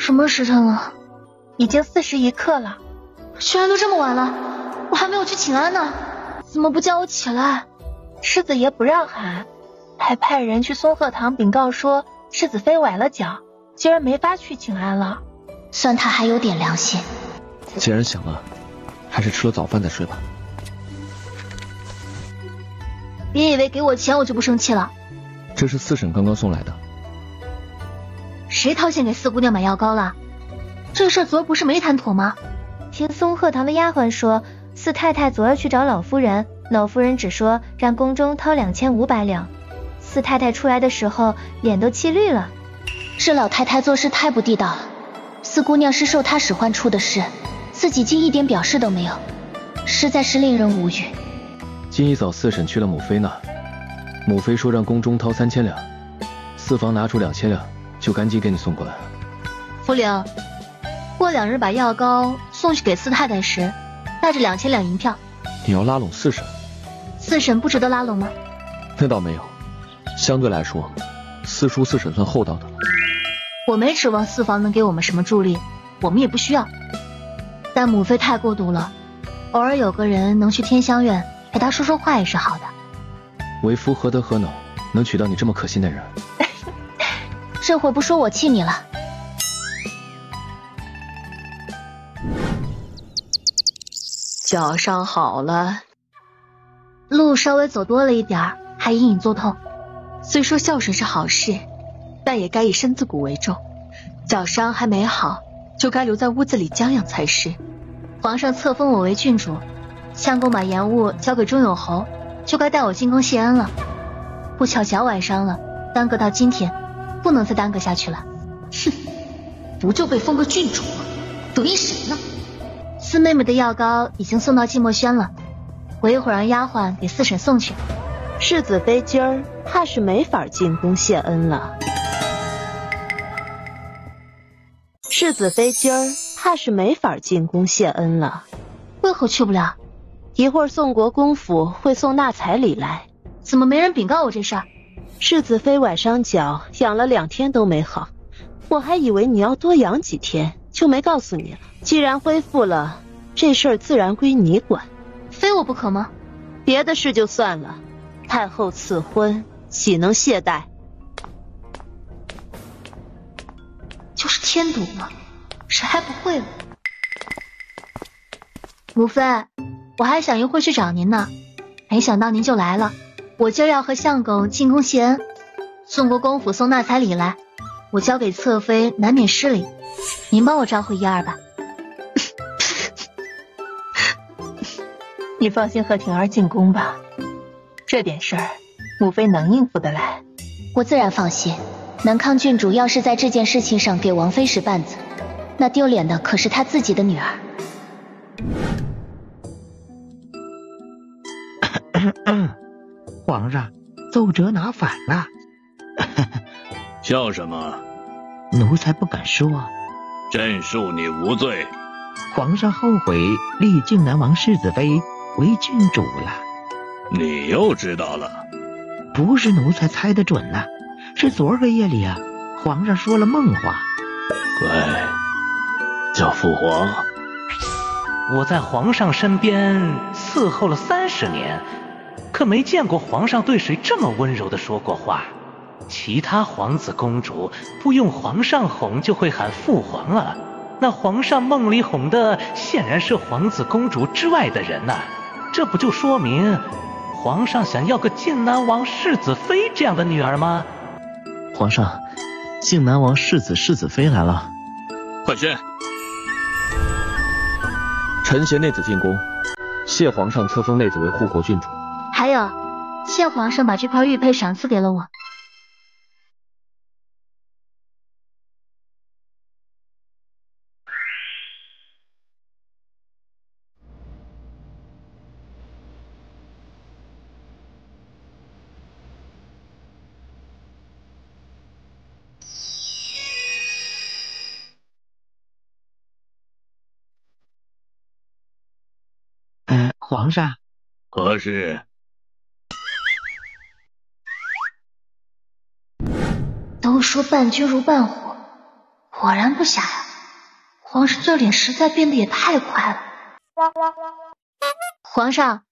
什么时辰了？已经41刻了。居然都这么晚了，我还没有去请安呢，怎么不叫我起来？世子爷不让喊，还派人去松鹤堂禀告说世子妃崴了脚，今儿没法去请安了。算他还有点良心。既然醒了，还是吃了早饭再睡吧。别以为给我钱我就不生气了。这是四婶刚刚送来的。谁掏钱给四姑娘买药膏了？这事昨儿不是没谈妥吗？听松鹤堂的丫鬟说，四太太昨儿去找老夫人，老夫人只说让宫中掏2500两。四太太出来的时候脸都气绿了。这老太太做事太不地道了，四姑娘是受她使唤出的事，自己竟一点表示都没有，实在是令人无语。今一早四婶去了母妃那，母妃说让宫中掏3000两，四房拿出2000两，就赶紧给你送过来。福陵，过2日把药膏送去给四太太时，带着2000两银票。你要拉拢四婶？四婶不值得拉拢吗？那倒没有，相对来说，四叔四婶算厚道的了。我没指望四房能给我们什么助力，我们也不需要。但母妃太过度了，偶尔有个人能去天香院陪她说说话也是好的。为夫何德何能，能娶到你这么可心的人？这会不说我气你了。脚伤好了，路稍微走多了一点，还隐隐作痛。虽说孝顺是好事，但也该以身子骨为重。脚伤还没好，就该留在屋子里将养才是。皇上册封我为郡主，相公把盐务交给钟有侯，就该带我进宫谢恩了。不巧脚崴伤了，耽搁到今天，不能再耽搁下去了。哼，不就被封个郡主吗？得意谁呢？四妹妹的药膏已经送到寂寞轩了，我一会儿让丫鬟给四婶送去。世子妃今儿怕是没法进宫谢恩了。世子妃今儿怕是没法进宫谢恩了。为何去不了？一会儿宋国公府会送纳彩礼来。怎么没人禀告我这事儿？世子妃崴伤脚，养了2天都没好，我还以为你要多养几天，就没告诉你了。既然恢复了，这事儿自然归你管。非我不可吗？别的事就算了，太后赐婚，岂能懈怠？就是添堵嘛，谁还不会了？母妃，我还想一会儿去找您呢，没想到您就来了。我今儿要和相公进宫谢恩，宋国公府送纳彩礼来，我交给侧妃难免失礼，您帮我招呼一二吧。你放心和婷儿进宫吧，这点事儿母妃能应付得来。我自然放心，南康郡主要是在这件事情上给王妃使绊子，那丢脸的可是她自己的女儿。皇上，奏折拿反了。笑什么？奴才不敢说。朕恕你无罪。皇上后悔立靖南王世子妃为郡主了。你又知道了？不是奴才猜得准了，是昨个夜里啊，皇上说了梦话。乖，叫父皇。我在皇上身边伺候了30年，可没见过皇上对谁这么温柔的说过话。其他皇子公主不用皇上哄就会喊父皇了，那皇上梦里哄的显然是皇子公主之外的人呐，这不就说明皇上想要个靖南王世子妃这样的女儿吗？皇上，靖南王世子世子妃来了。快宣！臣携内子进宫，谢皇上册封内子为护国郡主。还有，谢皇上把这块玉佩赏赐给了我。皇上。何事？都说伴君如伴虎，果然不瞎呀，皇上这脸实在变得也太快了。皇上，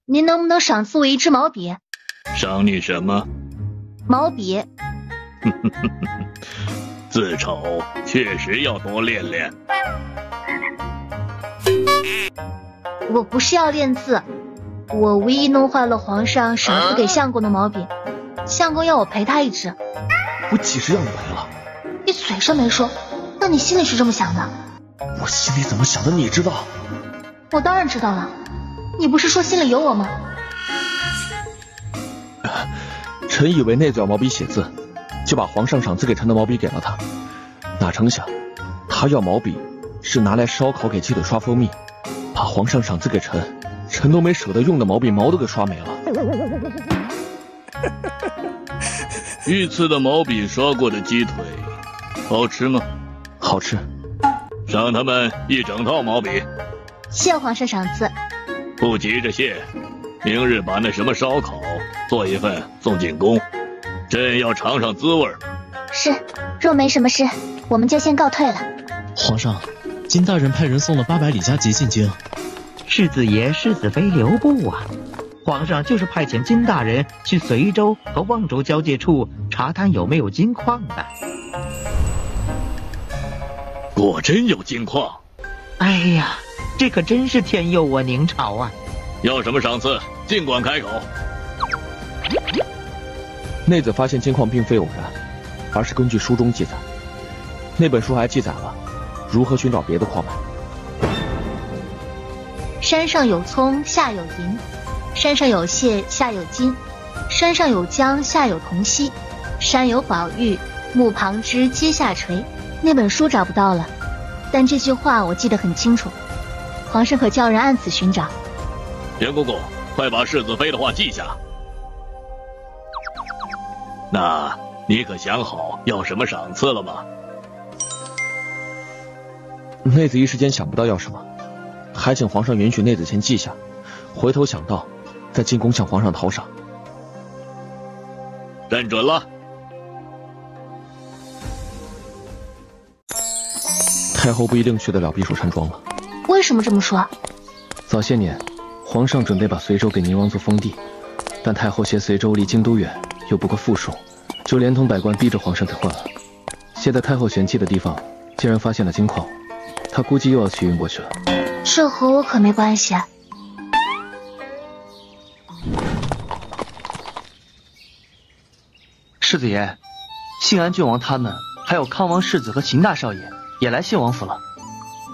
您能不能赏赐我一支毛笔？赏你什么？毛笔。字丑确实要多练练。我不是要练字，我无意弄坏了皇上赏赐给相公的毛笔，相公要我赔他一支。我几时要你赔了？你嘴上没说，那你心里是这么想的？我心里怎么想的你知道？我当然知道了，你不是说心里有我吗？臣以为内子要毛笔写字，就把皇上赏赐给臣的毛笔给了他，哪成想他要毛笔是拿来烧烤给鸡腿刷蜂蜜，把皇上赏赐给臣，臣都没舍得用的毛笔毛都给刷没了。御赐的毛笔刷过的鸡腿好吃吗？好吃。赏他们一整套毛笔。谢皇上赏赐。不急着谢，明日把那什么烧烤做一份送进宫，朕要尝尝滋味。是，若没什么事，我们就先告退了。皇上，金大人派人送了800里加急进京。世子爷世子妃留步啊！皇上就是派遣金大人去随州和望州交界处查探有没有金矿的。果真有金矿！哎呀，这可真是天佑我宁朝啊！要什么赏赐，尽管开口。内子发现金矿并非偶然，而是根据书中记载。那本书还记载了如何寻找别的矿脉。山上有葱，下有银；山上有蟹，下有金；山上有姜，下有铜锡；山有宝玉，木旁枝阶下垂。那本书找不到了，但这句话我记得很清楚。皇上可叫人按此寻找。袁公公，快把世子妃的话记下。那你可想好要什么赏赐了吗？内子一时间想不到要什么，还请皇上允许内子先记下，回头想到再进宫向皇上讨赏。认准了。太后不一定去得了避暑山庄了。为什么这么说？早些年皇上准备把随州给宁王做封地，但太后嫌随州离京都远，又不够富庶，就连同百官逼着皇上给换了。现在太后嫌弃的地方竟然发现了金矿，她估计又要去运过去了。这和我可没关系。世子爷，信安郡王他们还有康王世子和秦大少爷也来信王府了。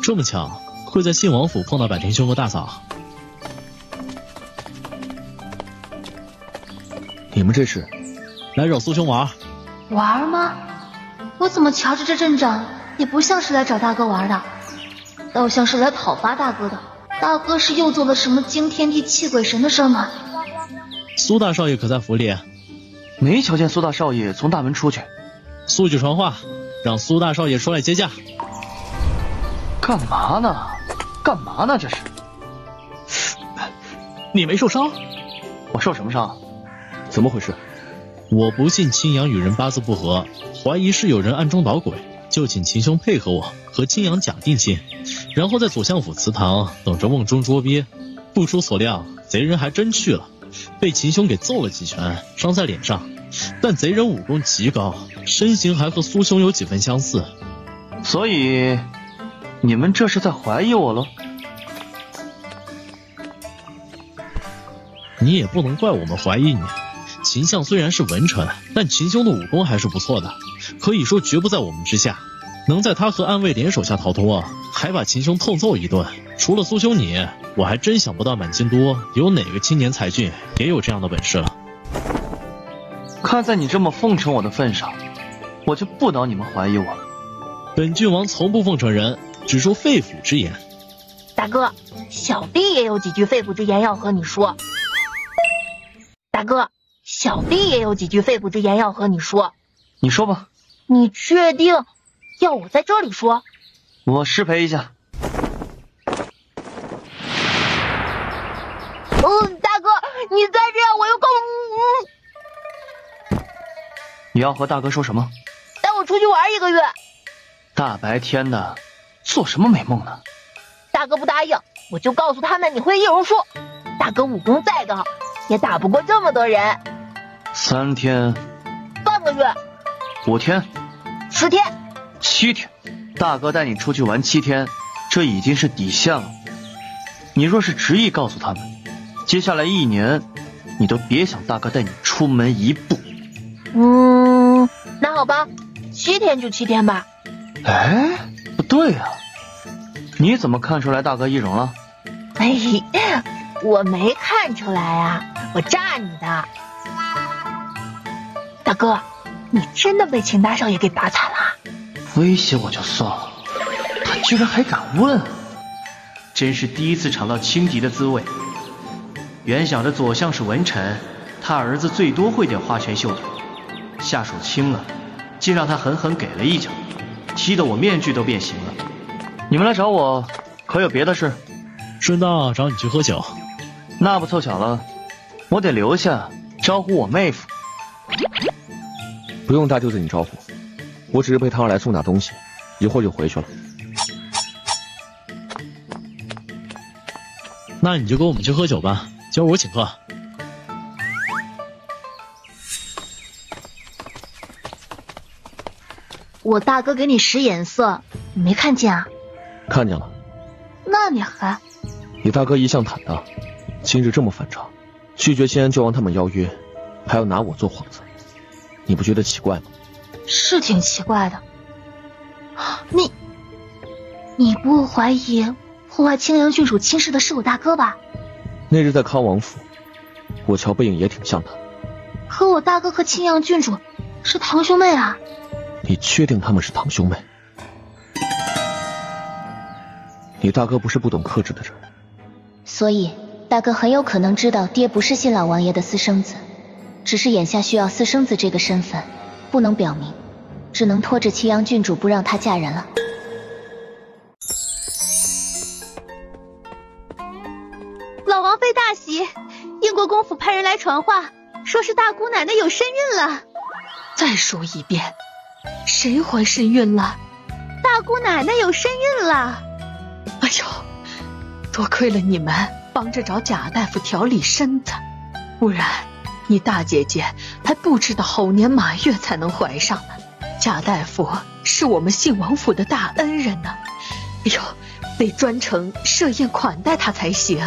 这么巧，会在信王府碰到百庭兄和大嫂。你们这是来找苏兄玩？玩吗？我怎么瞧着这阵仗也不像是来找大哥玩的，倒像是来讨伐大哥的。大哥是又做了什么惊天地泣鬼神的事吗？苏大少爷可在府里？没瞧见苏大少爷从大门出去。速去传话，让苏大少爷出来接驾。干嘛呢？干嘛呢？这是？你没受伤？我受什么伤？怎么回事？我不信青阳与人八字不合，怀疑是有人暗中捣鬼，就请秦兄配合我和青阳假定亲，然后在左相府祠堂等着瓮中捉鳖。不出所料，贼人还真去了，被秦兄给揍了几拳，伤在脸上。但贼人武功极高，身形还和苏兄有几分相似。所以你们这是在怀疑我喽？你也不能怪我们怀疑你。秦相虽然是文臣，但秦兄的武功还是不错的，可以说绝不在我们之下。能在他和暗卫联手下逃脱，还把秦兄痛揍一顿，除了苏兄你，我还真想不到满京都有哪个青年才俊也有这样的本事了。看在你这么奉承我的份上，我就不当你们怀疑我了。本郡王从不奉承人，只说肺腑之言。大哥，小弟也有几句肺腑之言要和你说。大哥，小弟也有几句肺腑之言要和你说。你说吧。你确定要我在这里说？我失陪一下。大哥，你再这样我又你要和大哥说什么？带我出去玩1个月。大白天的，做什么美梦呢？大哥不答应，我就告诉他们你会易容术。大哥武功再高，也打不过这么多人。3天，半个月，5天，10天，7天。大哥带你出去玩7天，这已经是底线了。你若是执意告诉他们，接下来1年，你都别想大哥带你出门一步。那好吧，7天就7天吧。哎，不对啊，你怎么看出来大哥易容了？哎，我没看出来啊，我诈你的。大哥，你真的被秦大少爷给打惨了？威胁我就算了，他居然还敢问，真是第一次尝到轻敌的滋味。原想着左相是文臣，他儿子最多会点花拳绣腿，下手轻了，竟让他狠狠给了一脚，踢得我面具都变形了。你们来找我，可有别的事？顺道找你去喝酒。那不凑巧了，我得留下招呼我妹夫。不用大舅子你招呼，我只是陪汤儿来送点东西，一会儿就回去了。那你就跟我们去喝酒吧，今儿我请客。我大哥给你使眼色，你没看见啊？看见了。那你还……你大哥一向坦荡，今日这么反常，拒绝新安郡王他们邀约，还要拿我做幌子，你不觉得奇怪吗？是挺奇怪的。你不怀疑破坏青阳郡主亲事的是我大哥吧？那日在康王府，我瞧背影也挺像他。可我大哥和青阳郡主是堂兄妹啊。你确定他们是堂兄妹？你大哥不是不懂克制的人。所以大哥很有可能知道爹不是新老王爷的私生子，只是眼下需要私生子这个身份，不能表明，只能拖着青阳郡主不让她嫁人了。老王妃大喜，英国公府派人来传话，说是大姑奶奶有身孕了。再说一遍，谁怀身孕了？大姑奶奶有身孕了。哎呦，多亏了你们帮着找贾大夫调理身子，不然你大姐姐还不知道猴年马月才能怀上呢。贾大夫是我们信王府的大恩人呢，哎呦，得专程设宴款待他才行。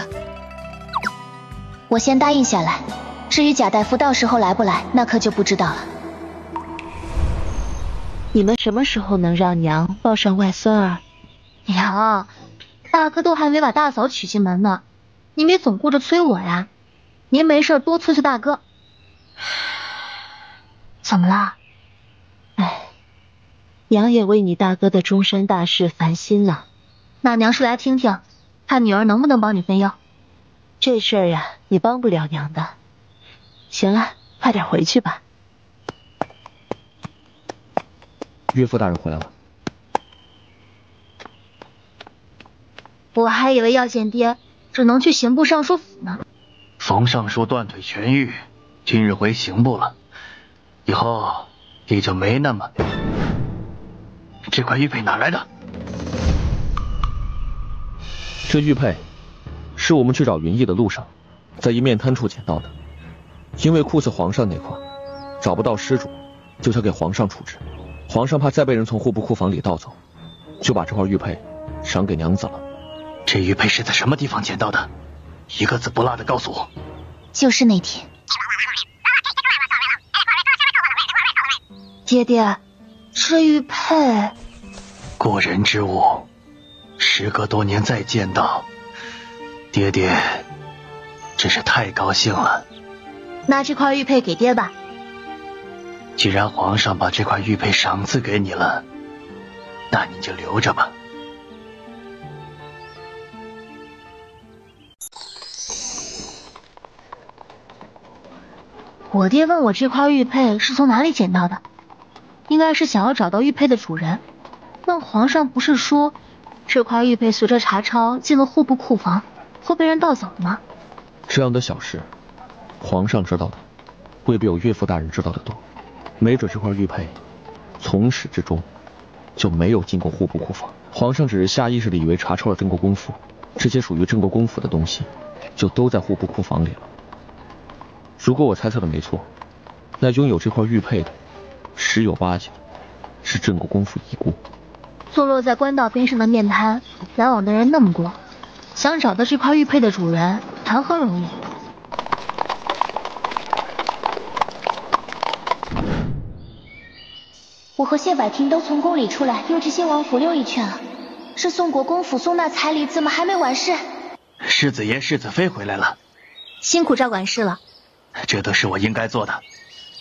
我先答应下来，至于贾大夫到时候来不来，那可就不知道了。你们什么时候能让娘抱上外孙儿？娘，大哥都还没把大嫂娶进门呢，你没总顾着催我呀？您没事多催催大哥。怎么啦？哎，娘也为你大哥的终身大事烦心呢。那娘是来听听，看女儿能不能帮你分忧。这事儿呀，你帮不了娘的。行了，快点回去吧。岳父大人回来了。我还以为要见爹，只能去刑部尚书府呢。冯尚书断腿痊愈，今日回刑部了，以后也就没那么……这块玉佩哪来的？这玉佩是我们去找云逸的路上，在一面滩处捡到的。因为酷似皇上那块，找不到失主，就想给皇上处置。皇上怕再被人从户部库房里盗走，就把这块玉佩赏给娘子了。这玉佩是在什么地方捡到的？一个字不落的告诉我。就是那天。爹爹，这玉佩……过人之物，时隔多年再见到，爹爹真是太高兴了。那这块玉佩给爹吧。既然皇上把这块玉佩赏赐给你了，那你就留着吧。我爹问我这块玉佩是从哪里捡到的，应该是想要找到玉佩的主人。但皇上不是说这块玉佩随着查抄进了户部库房，会被人盗走吗？这样的小事，皇上知道的未必有岳父大人知道的多。没准这块玉佩从始至终就没有进贡户部库房。皇上只是下意识的以为查抄了郑国公府，这些属于郑国公府的东西就都在户部库房里了。如果我猜测的没错，那拥有这块玉佩的十有八九是郑国公府遗孤。坐落在官道边上的面摊，来往的人那么多，想找到这块玉佩的主人谈何容易。我和谢百庭都从宫里出来，又去新王府溜一圈了。这宋国公府送纳彩礼怎么还没完事？世子爷、世子妃回来了，辛苦赵管事了。这都是我应该做的。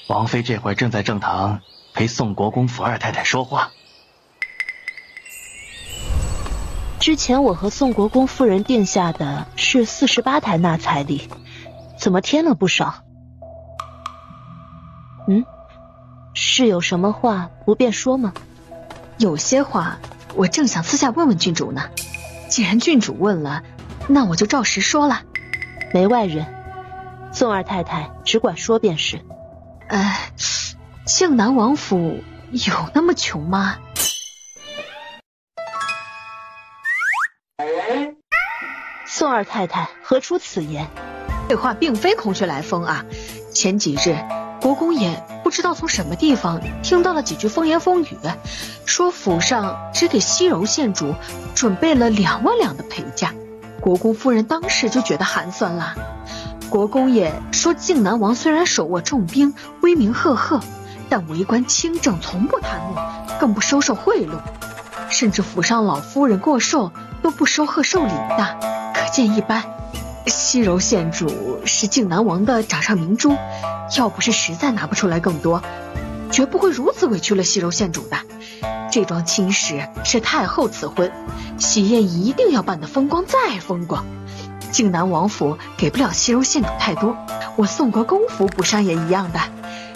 王妃这会儿正在正堂陪宋国公府二太太说话。之前我和宋国公夫人定下的是48台纳彩礼，怎么添了不少？是有什么话不便说吗？有些话我正想私下问问郡主呢，既然郡主问了，那我就照实说了。没外人，宋二太太只管说便是。靖南王府有那么穷吗？宋二太太何出此言？这话并非空穴来风啊！前几日国公爷不知道从什么地方听到了几句风言风语，说府上只给西柔县主准备了2万两的陪嫁。国公夫人当时就觉得寒酸了。国公爷说靖南王虽然手握重兵，威名赫赫，但为官清正，从不贪污，更不收受贿赂，甚至府上老夫人过寿都不收贺寿礼的，可见一斑。西柔县主是靖南王的掌上明珠，要不是实在拿不出来更多，绝不会如此委屈了西柔县主的。这桩亲事是太后赐婚，喜宴一定要办得风光再风光。靖南王府给不了西柔县主太多，我宋国公府补上也一样的，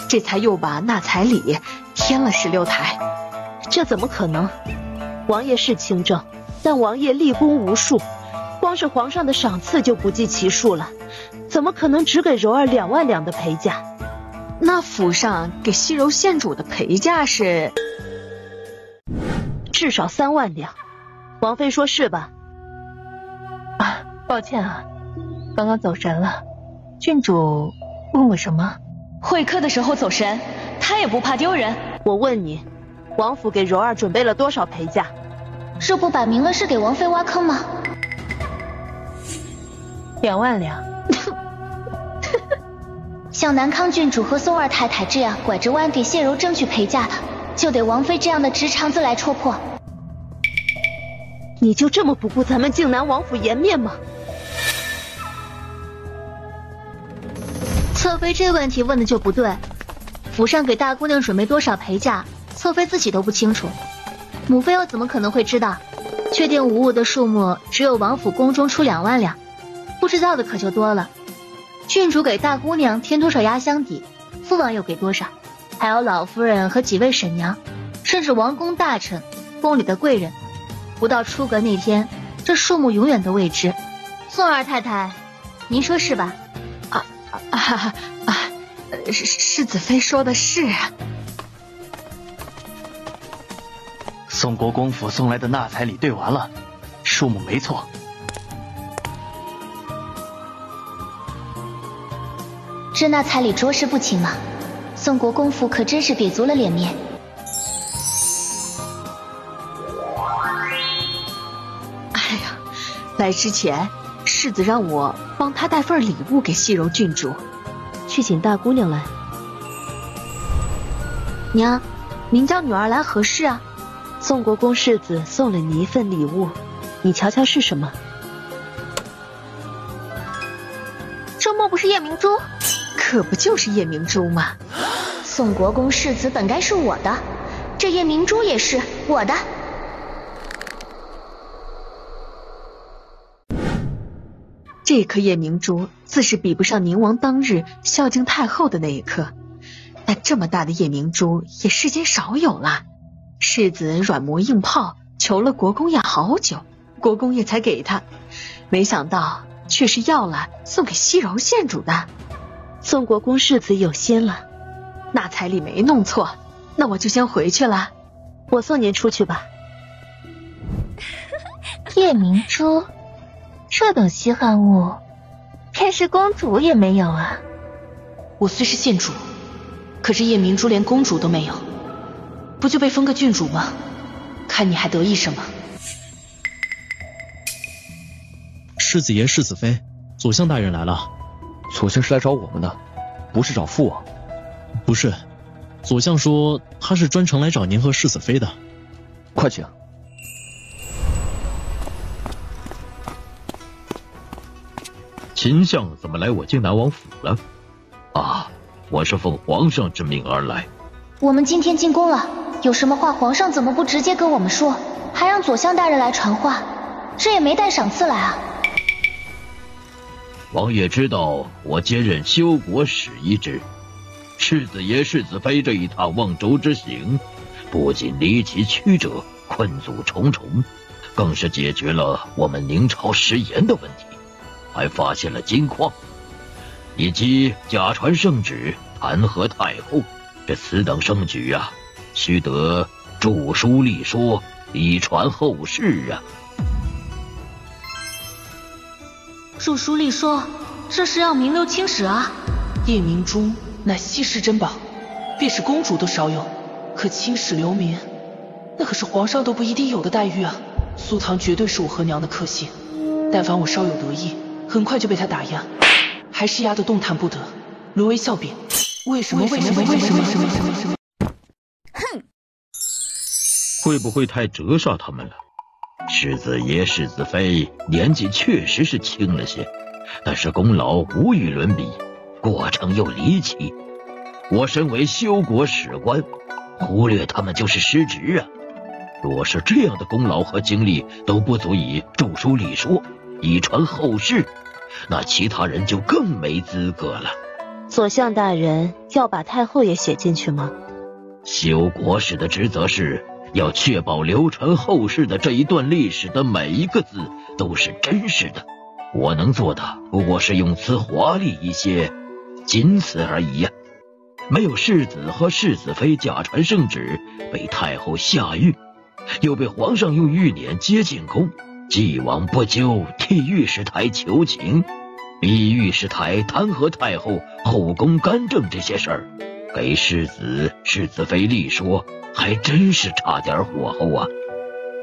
这才又把纳彩礼添了16台。这怎么可能？王爷是清正，但王爷立功无数，光是皇上的赏赐就不计其数了，怎么可能只给柔儿2万两的陪嫁？那府上给西柔县主的陪嫁是至少3万两，王妃说是吧？抱歉啊，刚刚走神了。郡主问我什么？会客的时候走神，他也不怕丢人。我问你，王府给柔儿准备了多少陪嫁？这不摆明了是给王妃挖坑吗？2万两。像南康郡主和宋二太太这样拐着弯给谢柔争取陪嫁的，就得王妃这样的直肠子来戳破。你就这么不顾咱们靖南王府颜面吗？侧妃这问题问的就不对，府上给大姑娘准备多少陪嫁，侧妃自己都不清楚，母妃又怎么可能会知道？确定无误的数目只有王府宫中出2万两，不知道的可就多了。郡主给大姑娘添多少压箱底，父王又给多少，还有老夫人和几位婶娘，甚至王公大臣、宫里的贵人，不到出阁那天，这数目永远都未知。宋二太太，您说是吧？世子妃说的是啊。宋国公府送来的纳彩礼兑完了，数目没错。这纳彩礼着实不轻啊，宋国公府可真是给足了脸面。来之前，世子让我帮他带份礼物给西柔郡主，去请大姑娘来。娘，您叫女儿来何事啊？宋国公世子送了你一份礼物，你瞧瞧是什么？这莫不是夜明珠？可不就是夜明珠吗？宋国公世子本该是我的，这夜明珠也是我的。这颗夜明珠自是比不上宁王当日孝敬太后的那一颗，但这么大的夜明珠也世间少有了。世子软磨硬泡求了国公爷好久，国公爷才给他，没想到却是要了送给西柔县主的。宋国公世子有心了，那彩礼没弄错，那我就先回去了。我送您出去吧。夜明珠，这等稀罕物，偏是公主也没有啊。我虽是县主，可是夜明珠连公主都没有，不就被封个郡主吗？看你还得意什么？世子爷、世子妃，左相大人来了。左相是来找我们的，不是找父王。不是，左相说他是专程来找您和世子妃的。快请。秦相怎么来我靖南王府了？啊，我是奉皇上之命而来。我们今天进宫了，有什么话皇上怎么不直接跟我们说，还让左相大人来传话？这也没带赏赐来啊。王爷知道我兼任修国使一职，世子爷、世子妃这一趟望州之行，不仅离奇曲折、困阻重重，更是解决了我们宁朝食盐的问题，还发现了金矿，以及假传圣旨弹劾太后。这此等盛举啊，须得著书立说，以传后世啊。著书立说，这是要名留青史啊！夜明珠乃稀世珍宝，便是公主都少有，可青史留名，那可是皇上都不一定有的待遇啊！苏唐绝对是我和娘的克星，但凡我稍有得意，很快就被他打压，还是压得动弹不得，沦为笑柄。为什么？哼！会不会太折煞他们了？世子爷、世子妃年纪确实是轻了些，但是功劳无与伦比，过程又离奇。我身为修国史官，忽略他们就是失职啊！若是这样的功劳和经历都不足以著书立说，以传后世，那其他人就更没资格了。左相大人要把太后也写进去吗？修国史的职责是要确保流传后世的这一段历史的每一个字都是真实的。我能做的不过是用词华丽一些，仅此而已呀。没有世子和世子妃假传圣旨，被太后下狱，又被皇上用御辇接进宫，既往不咎，替御史台求情，逼御史台弹劾太后后宫干政这些事儿，给世子、世子妃立说，还真是差点火候啊！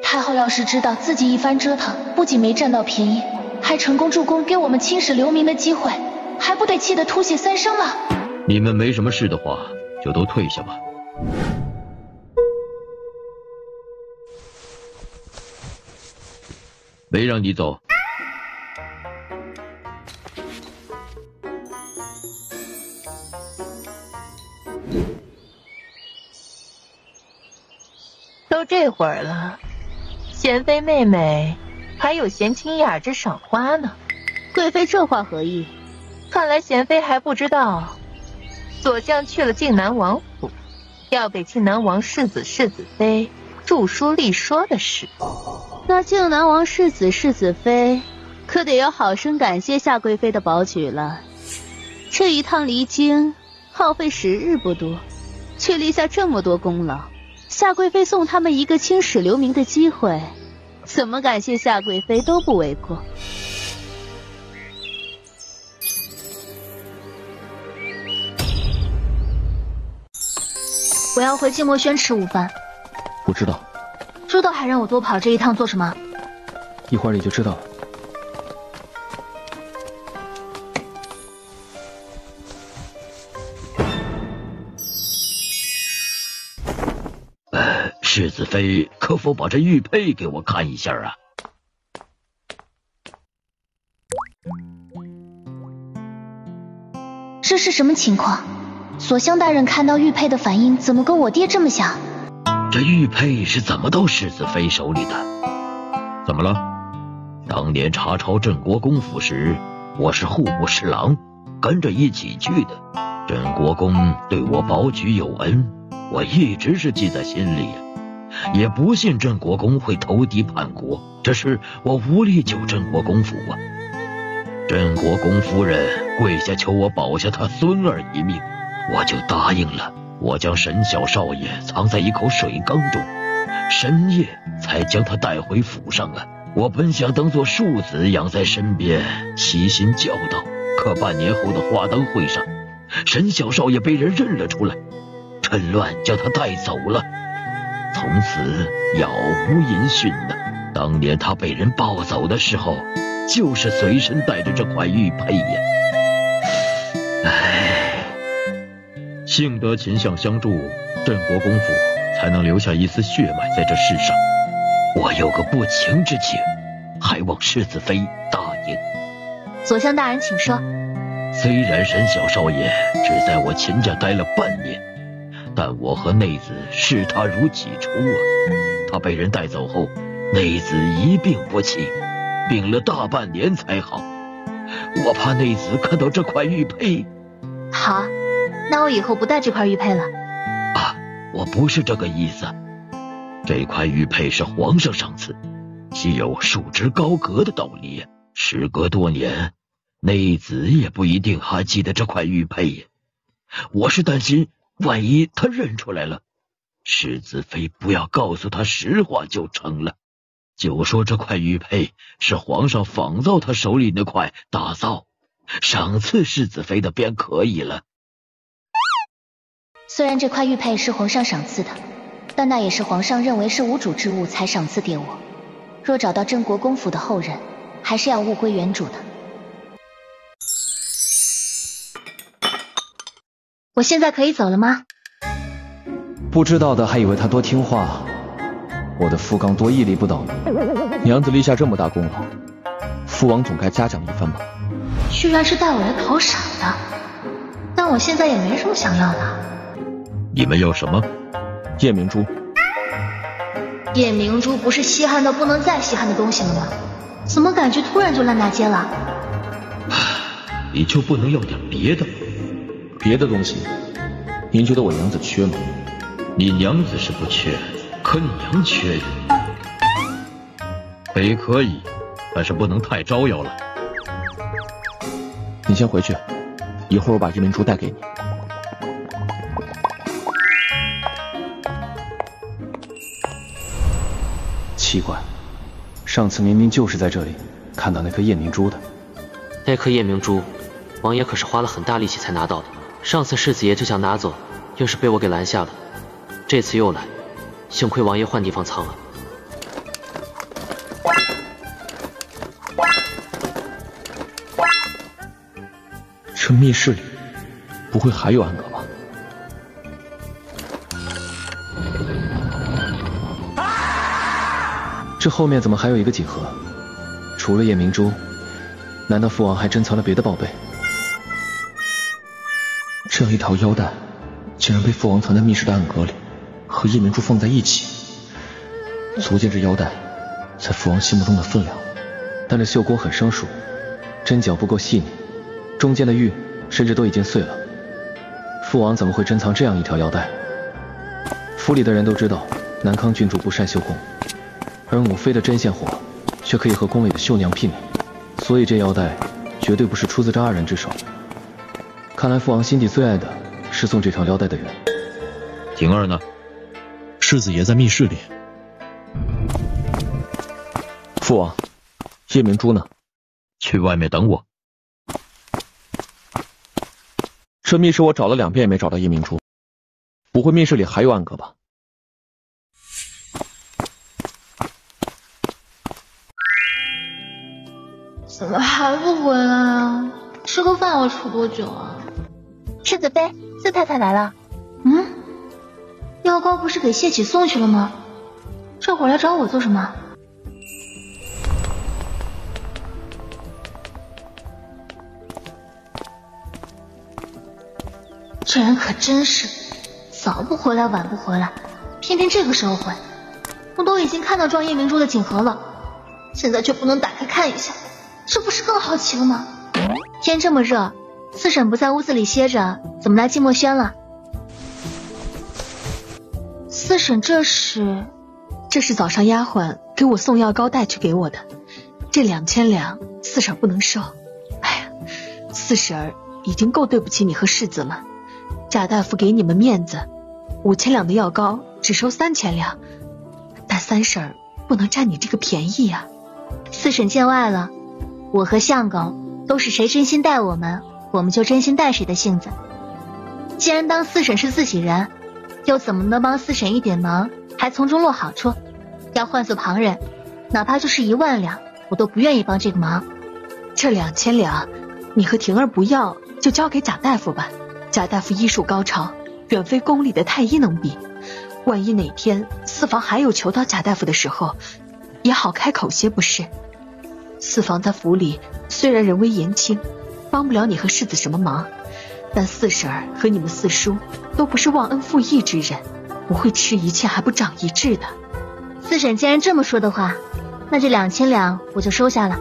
太后要是知道自己一番折腾，不仅没占到便宜，还成功助攻给我们青史留名的机会，还不得气得吐血三升了？你们没什么事的话，就都退下吧。没让你走。都这会儿了，贤妃妹妹还有闲情雅致赏花呢。贵妃这话何意？看来贤妃还不知道，左相去了靖南王府，要给靖南王世子、世子妃著书立说的事。那靖南王世子、世子妃可得要好生感谢夏贵妃的保举了。这一趟离京耗费时日不多，却立下这么多功劳。夏贵妃送他们一个青史留名的机会，怎么感谢夏贵妃都不为过。我要回静默轩吃午饭。不知道。知道还让我多跑这一趟做什么？一会儿你就知道了。世子妃可否把这玉佩给我看一下啊？这是什么情况？左相大人看到玉佩的反应怎么跟我爹这么像？这玉佩是怎么到世子妃手里的？怎么了？当年查抄镇国公府时，我是户部侍郎，跟着一起去的。镇国公对我保举有恩，我一直是记在心里，也不信镇国公会投敌叛国，只是我无力救镇国公府啊。镇国公夫人跪下求我保下他孙儿一命，我就答应了。我将沈小少爷藏在一口水缸中，深夜才将他带回府上啊。我本想当做庶子养在身边，悉心教导，可半年后的花灯会上，沈小少爷被人认了出来，趁乱将他带走了，从此杳无音讯了。当年他被人抱走的时候，就是随身带着这块玉佩呀。唉，幸得秦相相助，镇国公府才能留下一丝血脉在这世上。我有个不情之请，还望世子妃答应。左相大人请说。虽然沈小少爷只在我秦家待了半年，但我和内子视他如己出啊。他被人带走后，内子一病不起，病了大半年才好。我怕内子看到这块玉佩。好，那我以后不带这块玉佩了。啊，我不是这个意思。这块玉佩是皇上赏赐，既有束之高阁的道理。时隔多年，内子也不一定还记得这块玉佩。我是担心，万一他认出来了，世子妃不要告诉他实话就成了，就说这块玉佩是皇上仿造他手里那块打造，赏赐世子妃的便可以了。虽然这块玉佩是皇上赏赐的，但那也是皇上认为是无主之物才赏赐给我。若找到镇国公府的后人，还是要物归原主的。我现在可以走了吗？不知道的还以为他多听话，我的父刚多屹立不倒呢。娘子立下这么大功劳，父王总该嘉奖一番吧。居然是带我来讨赏的，但我现在也没什么想要的。你们要什么？夜明珠。夜明珠不是稀罕到不能再稀罕的东西了吗？怎么感觉突然就烂大街了？你就不能要点别的？别的东西，您觉得我娘子缺吗？你娘子是不缺，可你娘缺呀。也可以，但是不能太招摇了。你先回去，一会儿我把夜明珠带给你。奇怪，上次明明就是在这里看到那颗夜明珠的。那颗夜明珠，王爷可是花了很大力气才拿到的。上次世子爷就想拿走，又是被我给拦下了。这次又来，幸亏王爷换地方藏了。这密室里不会还有暗格吧？这后面怎么还有一个锦盒？除了夜明珠，难道父王还珍藏了别的宝贝？这样一条腰带竟然被父王藏在密室的暗格里，和夜明珠放在一起，足见这腰带在父王心目中的分量。但这绣工很生疏，针脚不够细腻，中间的玉甚至都已经碎了。父王怎么会珍藏这样一条腰带？府里的人都知道南康郡主不善绣工，而母妃的针线活却可以和宫里的绣娘媲美，所以这腰带绝对不是出自这二人之手。看来父王心底最爱的是送这条腰带的人。景儿呢？世子爷在密室里。父王，夜明珠呢？去外面等我。这密室我找了2遍也没找到夜明珠，不会密室里还有暗格吧？怎么还不回来啊？吃个饭要吃多久啊？世子妃，四太太来了。药膏不是给谢启送去了吗？这会儿来找我做什么？这人可真是早不回来晚不回来，偏偏这个时候回。我都已经看到装夜明珠的锦盒了，现在却不能打开看一下，这不是更好奇了吗？天这么热，四婶不在屋子里歇着，怎么来寂寞轩了？四婶这是早上丫鬟给我送药膏带去给我的，这2000两四婶不能收。哎呀，四婶已经够对不起你和世子了。贾大夫给你们面子，5000两的药膏只收3000两，三婶不能占你这个便宜啊。四婶见外了，我和相狗都是谁真心待我们，我们就真心待谁的性子。既然当四婶是自己人，又怎么能帮四婶一点忙还从中落好处？要换做旁人，哪怕就是1万两，我都不愿意帮这个忙。这2000两你和婷儿不要，就交给贾大夫吧。贾大夫医术高超，远非宫里的太医能比。万一哪天四房还有求到贾大夫的时候，也好开口些不是？四房在府里虽然人微言轻，帮不了你和世子什么忙，但四婶儿和你们四叔都不是忘恩负义之人，不会吃一堑还不长一智的。四婶既然这么说的话，那这2000两我就收下了。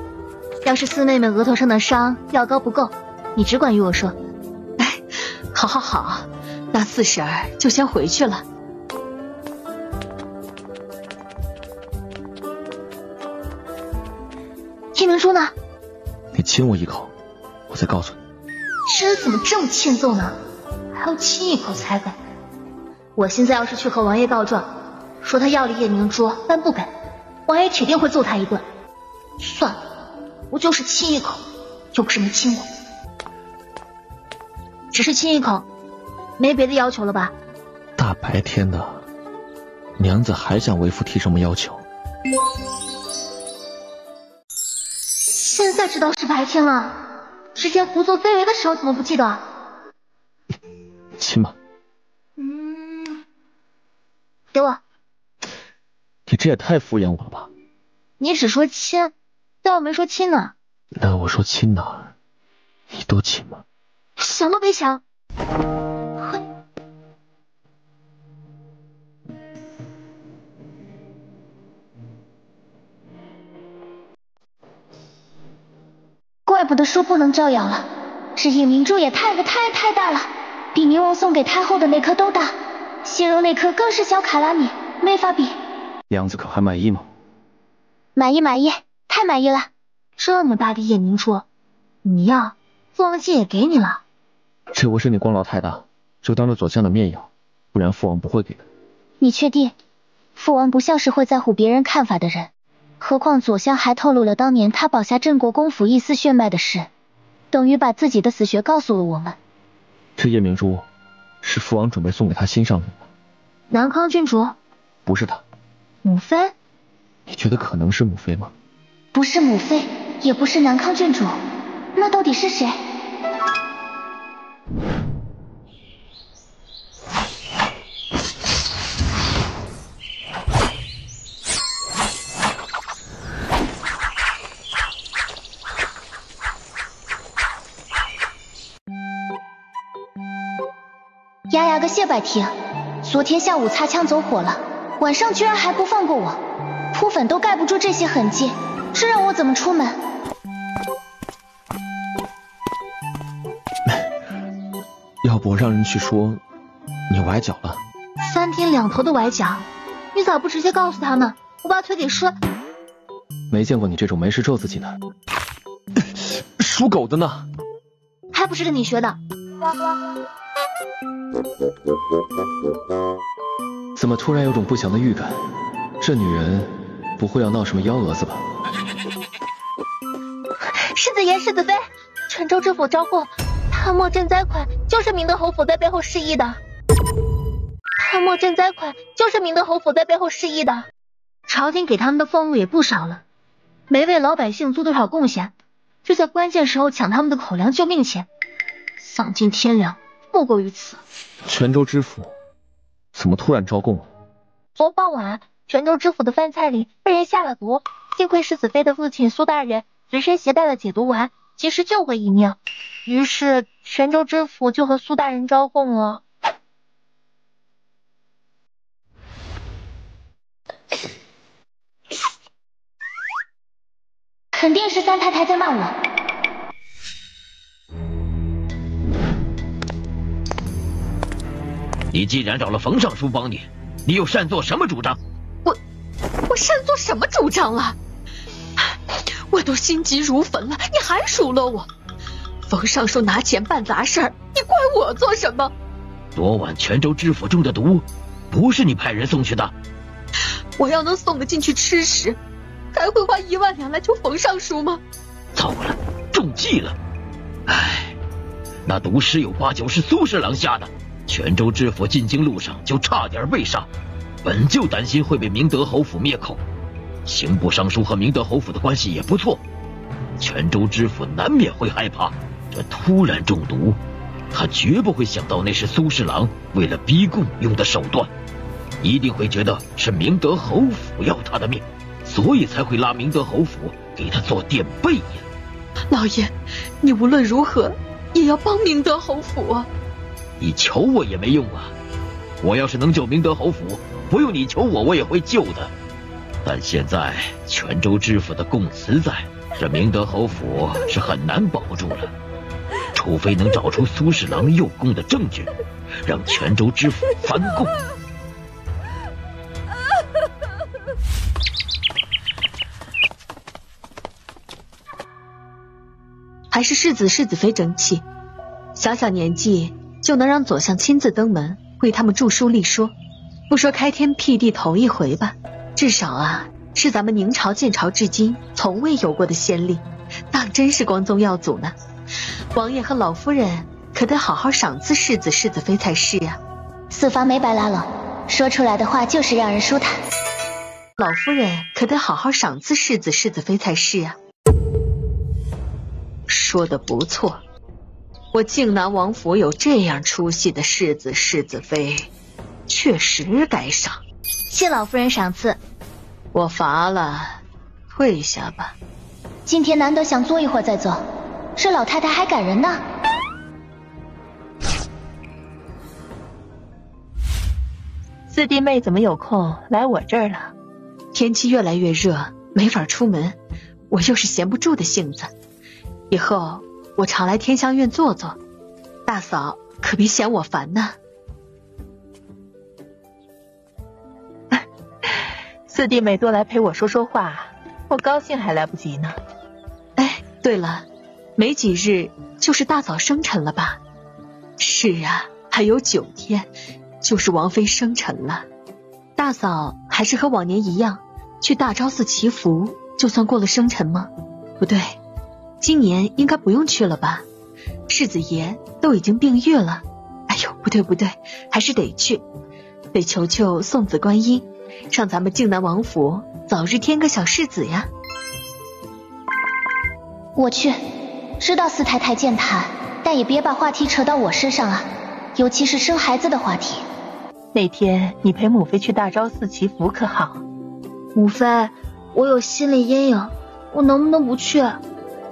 要是四妹妹额头上的伤药膏不够，你只管与我说。好好好，那四婶儿就先回去了。夜明珠呢？你亲我一口，我再告诉你。这人怎么这么欠揍呢？还要亲一口才给？我现在要是去和王爷告状，说他要了夜明珠但不给，王爷铁定会揍他一顿。算了，我就是亲一口，又不是没亲过。只是亲一口，没别的要求了吧？大白天的，娘子还想为父提什么要求？现在知道是白天了，之前胡作非为的时候怎么不记得？亲吧。给我。你这也太敷衍我了吧？你只说亲，但我没说亲呢。那我说亲哪儿，你都亲吗？想都别想。怪不得说不能招摇了，这夜明珠也太大了，比冥王送给太后的那颗都大，血肉那颗更是小卡拉米，没法比。娘子可还满意吗？满意，太满意了。这么大的夜明珠，你要，父王既也给你了。这回是你功劳太大，就当着左相的面要，不然父王不会给的。你确定？父王不像是会在乎别人看法的人，何况左相还透露了当年他保下镇国公府一丝血脉的事，等于把自己的死穴告诉了我们。这夜明珠是父王准备送给他心上人的。南康郡主？不是他。母妃？你觉得可能是母妃吗？不是母妃，也不是南康郡主，那到底是谁？丫个谢百婷，昨天下午擦枪走火了，晚上居然还不放过我，扑粉都盖不住这些痕迹，这让我怎么出门？要不我让人去说你崴脚了。3天2头的崴脚，你咋不直接告诉他们？我把腿给摔。没见过你这种没事咒自己的。属狗的呢？还不是跟你学的。怎么突然有种不祥的预感？这女人不会要闹什么幺蛾子吧？世子爷、世子妃，泉州知府招供，探墨赈灾款就是明德侯府在背后示意的。探墨赈灾款就是明德侯府在背后示意的。朝廷给他们的俸禄也不少了，没为老百姓做多少贡献，就在关键时候抢他们的口粮救命钱，丧尽天良，莫过于此。泉州知府怎么突然招供了？昨傍晚，泉州知府的饭菜里被人下了毒，幸亏世子妃的父亲苏大人随身携带了解毒丸，及时救回一命。于是泉州知府就和苏大人招供了。肯定是三太太在骂我。你既然找了冯尚书帮你，你又擅作什么主张？我擅作什么主张了？我都心急如焚了，你还数落我？冯尚书拿钱办杂事儿，你怪我做什么？昨晚泉州知府中的毒，不是你派人送去的。我要能送得进去吃食，还会花1万两来求冯尚书吗？糟了，中计了！唉，那毒十有8九是苏侍郎下的。泉州知府进京路上就差点被杀，本就担心会被明德侯府灭口。刑部尚书和明德侯府的关系也不错，泉州知府难免会害怕这突然中毒，他绝不会想到那是苏侍郎为了逼供用的手段，一定会觉得是明德侯府要他的命，所以才会拉明德侯府给他做垫背呀。老爷，你无论如何也要帮明德侯府啊！你求我也没用啊！我要是能救明德侯府，不用你求我也会救的。但现在泉州知府的供词在，这明德侯府是很难保住了。除非能找出苏侍郎诱供的证据，让泉州知府翻供。还是世子世子妃争气，小小年纪就能让左相亲自登门为他们著书立说，不说开天辟地头一回吧，至少啊是咱们宁朝建朝至今从未有过的先例，当真是光宗耀祖呢。王爷和老夫人可得好好赏赐世子世子妃才是啊。四方没白拉了，说出来的话就是让人舒坦。老夫人可得好好赏赐世子世子妃才是啊。说的不错，我靖南王府有这样出息的世子世子妃，确实该赏。谢老夫人赏赐。我乏了，退下吧。今天难得想坐一会儿再走，这老太太还赶人呢。四弟妹怎么有空来我这儿了？天气越来越热，没法出门，我又是闲不住的性子。以后我常来天香院坐坐，大嫂可别嫌我烦呢。四弟妹多来陪我说说话，我高兴还来不及呢。哎，对了，没几日就是大嫂生辰了吧？是啊，还有9天就是王妃生辰了。大嫂还是和往年一样去大昭寺祈福，就算过了生辰吗？不对，今年应该不用去了吧？世子爷都已经病愈了。哎呦，不对，还是得去，得求求送子观音，让咱们靖南王府早日添个小世子呀。我去，知道四太太健谈，但也别把话题扯到我身上啊，尤其是生孩子的话题。那天你陪母妃去大昭寺祈福可好？母妃，我有心理阴影，我能不能不去？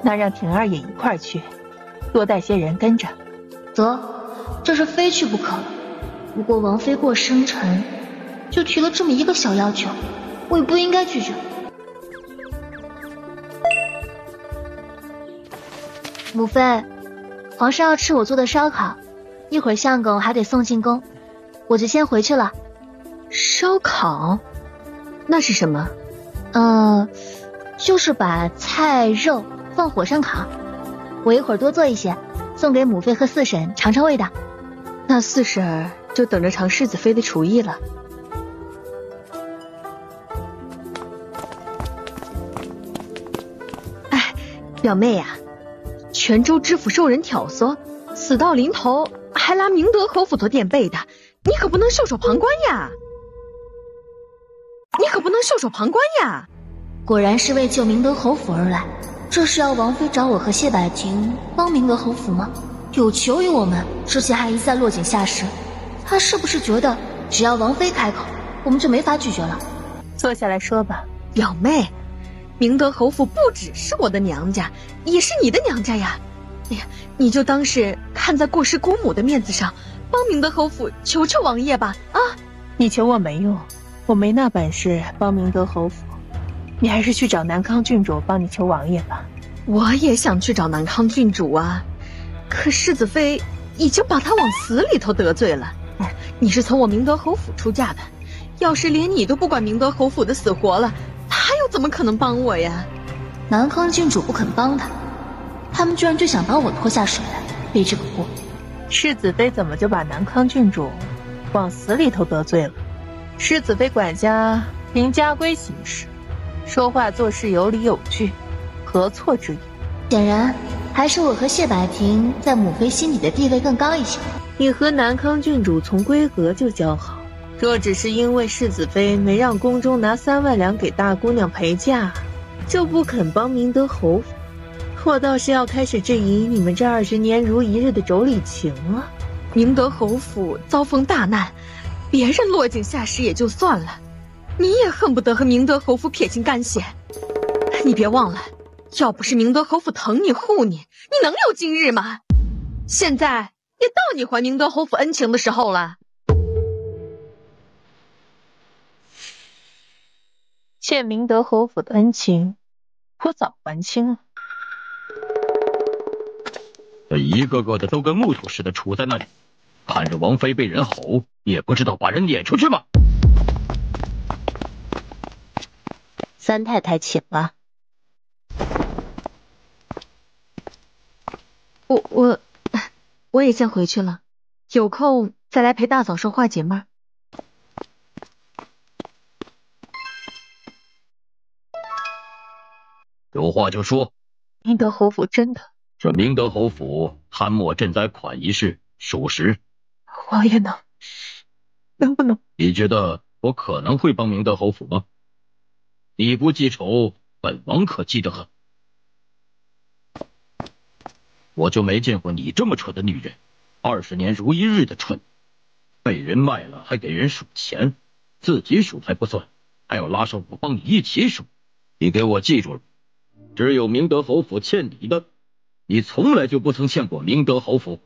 那让婷儿也一块去，多带些人跟着。得，这是非去不可了。不过王妃过生辰，就提了这么一个小要求，我也不应该拒绝。母妃，皇上要吃我做的烧烤，一会儿相公还得送进宫，我就先回去了。烧烤？那是什么？就是把菜肉放火上烤，我一会儿多做一些，送给母妃和四婶尝尝味道。那四婶就等着尝世子妃的厨艺了。哎，表妹呀，泉州知府受人挑唆，死到临头还拉明德侯府做垫背的，你可不能袖手旁观呀！果然是为救明德侯府而来，这是要王妃找我和谢百庭帮明德侯府吗？有求于我们，之前还一再落井下石，他是不是觉得只要王妃开口，我们就没法拒绝了？坐下来说吧。表妹，明德侯府不只是我的娘家，也是你的娘家呀。哎呀，你就当是看在过世姑母的面子上，帮明德侯府求求王爷吧啊！你求我没用，我没那本事帮明德侯府，你还是去找南康郡主帮你求王爷吧。我也想去找南康郡主啊，可世子妃已经把他往死里头得罪了。你是从我明德侯府出嫁的，要是连你都不管明德侯府的死活了，他又怎么可能帮我呀？南康郡主不肯帮他，他们居然就想把我拖下水来背这个锅。世子妃怎么就把南康郡主往死里头得罪了？世子妃管家凭家规行事，说话做事有理有据，何错之有？显然还是我和谢百庭在母妃心里的地位更高一些。你和南康郡主从归阁就交好，若只是因为世子妃没让宫中拿3万两给大姑娘陪嫁，就不肯帮明德侯府，我倒是要开始质疑你们这20年如一日的妯娌情了。明德侯府遭逢大难，别人落井下石也就算了，你也恨不得和明德侯府撇清干系。你别忘了，要不是明德侯府疼你护你，你能有今日吗？现在也到你还明德侯府恩情的时候了。欠明德侯府的恩情，我早还清了。这一个个的都跟木头似的杵在那里，看着王妃被人吼，也不知道把人撵出去吗？三太太请了。我也先回去了，有空再来陪大嫂说话解闷。有话就说。明德侯府真的？这明德侯府贪墨赈灾款一事属实。王爷能不能？你觉得我可能会帮明德侯府吗？你不记仇，本王可记得很。我就没见过你这么蠢的女人，20年如一日的蠢，被人卖了还给人数钱，自己数还不算，还要拉上我帮你一起数。你给我记住了，只有明德侯府欠你的，你从来就不曾欠过明德侯府。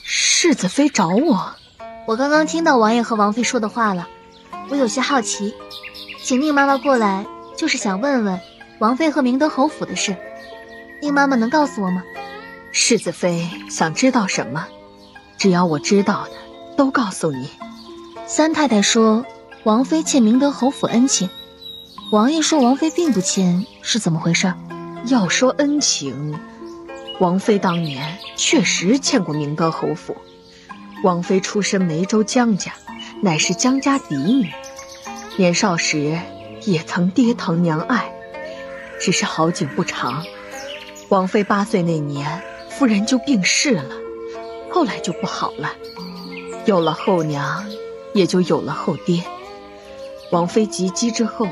世子妃找我？我刚刚听到王爷和王妃说的话了，我有些好奇，请宁妈妈过来就是想问问王妃和明德侯府的事，宁妈妈能告诉我吗？世子妃想知道什么？只要我知道的都告诉你。三太太说王妃欠明德侯府恩情，王爷说王妃并不欠，是怎么回事？要说恩情，王妃当年确实欠过明德侯府。王妃出身梅州江家，乃是江家嫡女，年少时也曾爹疼娘爱，只是好景不长。王妃8岁那年，夫人就病逝了，后来就不好了，有了后娘，也就有了后爹。王妃及笄之后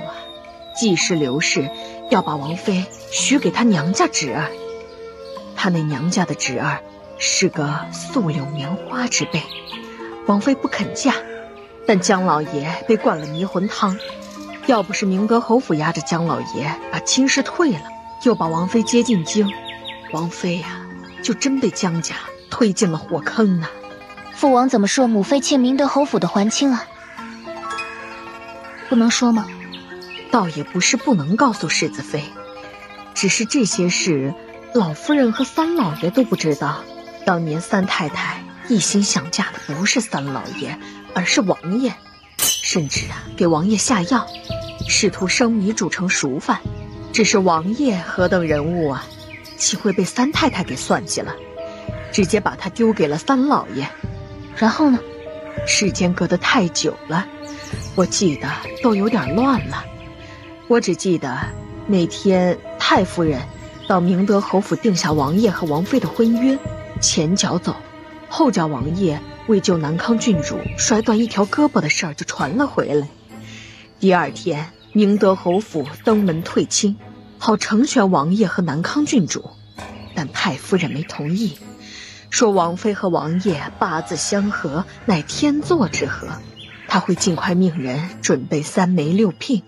季氏刘氏要把王妃许给她娘家侄儿，她那娘家的侄儿是个素柳棉花之辈，王妃不肯嫁，但江老爷被灌了迷魂汤，要不是明德侯府压着江老爷把亲事退了，又把王妃接进京，王妃就真被江家推进了火坑呢。父王怎么说母妃欠明德侯府的还清啊？不能说吗？倒也不是不能告诉世子妃，只是这些事老夫人和三老爷都不知道。当年三太太一心想嫁的不是三老爷，而是王爷，甚至给王爷下药，试图生米煮成熟饭。只是王爷何等人物岂会被三太太给算计了，直接把他丢给了三老爷。然后呢？时间隔得太久了，我记得都有点乱了。我只记得那天太夫人到明德侯府定下王爷和王妃的婚约，前脚走，后脚王爷为救南康郡主摔断一条胳膊的事儿就传了回来。第二天明德侯府登门退亲，好成全王爷和南康郡主，但太夫人没同意，说王妃和王爷八字相合，乃天作之合，他会尽快命人准备3媒6聘，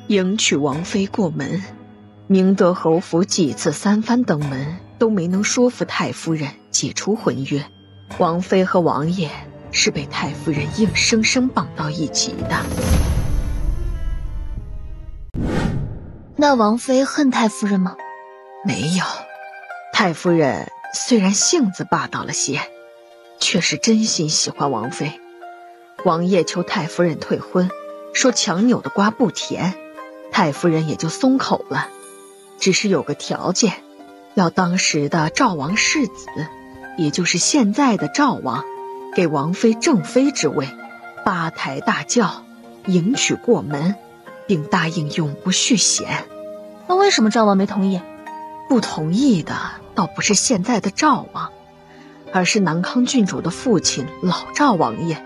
迎娶王妃过门。明德侯府几次3番登门，都没能说服太夫人解除婚约。王妃和王爷是被太夫人硬生生绑到一起的。那王妃恨太夫人吗？没有，太夫人虽然性子霸道了些，却是真心喜欢王妃。王爷求太夫人退婚，说强扭的瓜不甜，太夫人也就松口了，只是有个条件，要当时的赵王世子，也就是现在的赵王，给王妃正妃之位，8抬大轿，迎娶过门，并答应永不续弦。那为什么赵王没同意？不同意的倒不是现在的赵王，而是南康郡主的父亲老赵王爷。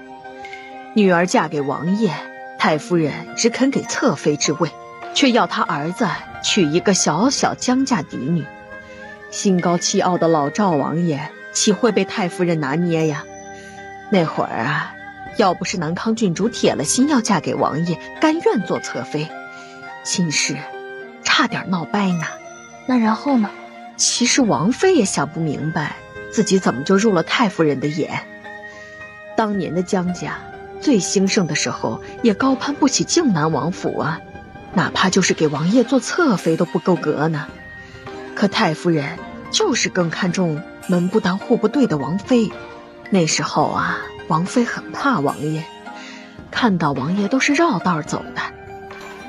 女儿嫁给王爷，太夫人只肯给侧妃之位，却要他儿子娶一个小小江家嫡女。心高气傲的老赵王爷岂会被太夫人拿捏呀？那会儿啊，要不是南康郡主铁了心要嫁给王爷，甘愿做侧妃，亲事差点闹掰呢。那然后呢？其实王妃也想不明白自己怎么就入了太夫人的眼。当年的江家最兴盛的时候，也高攀不起靖南王府啊，哪怕就是给王爷做侧妃都不够格呢。可太夫人就是更看重门不当户不对的王妃。那时候啊，王妃很怕王爷，看到王爷都是绕道走的。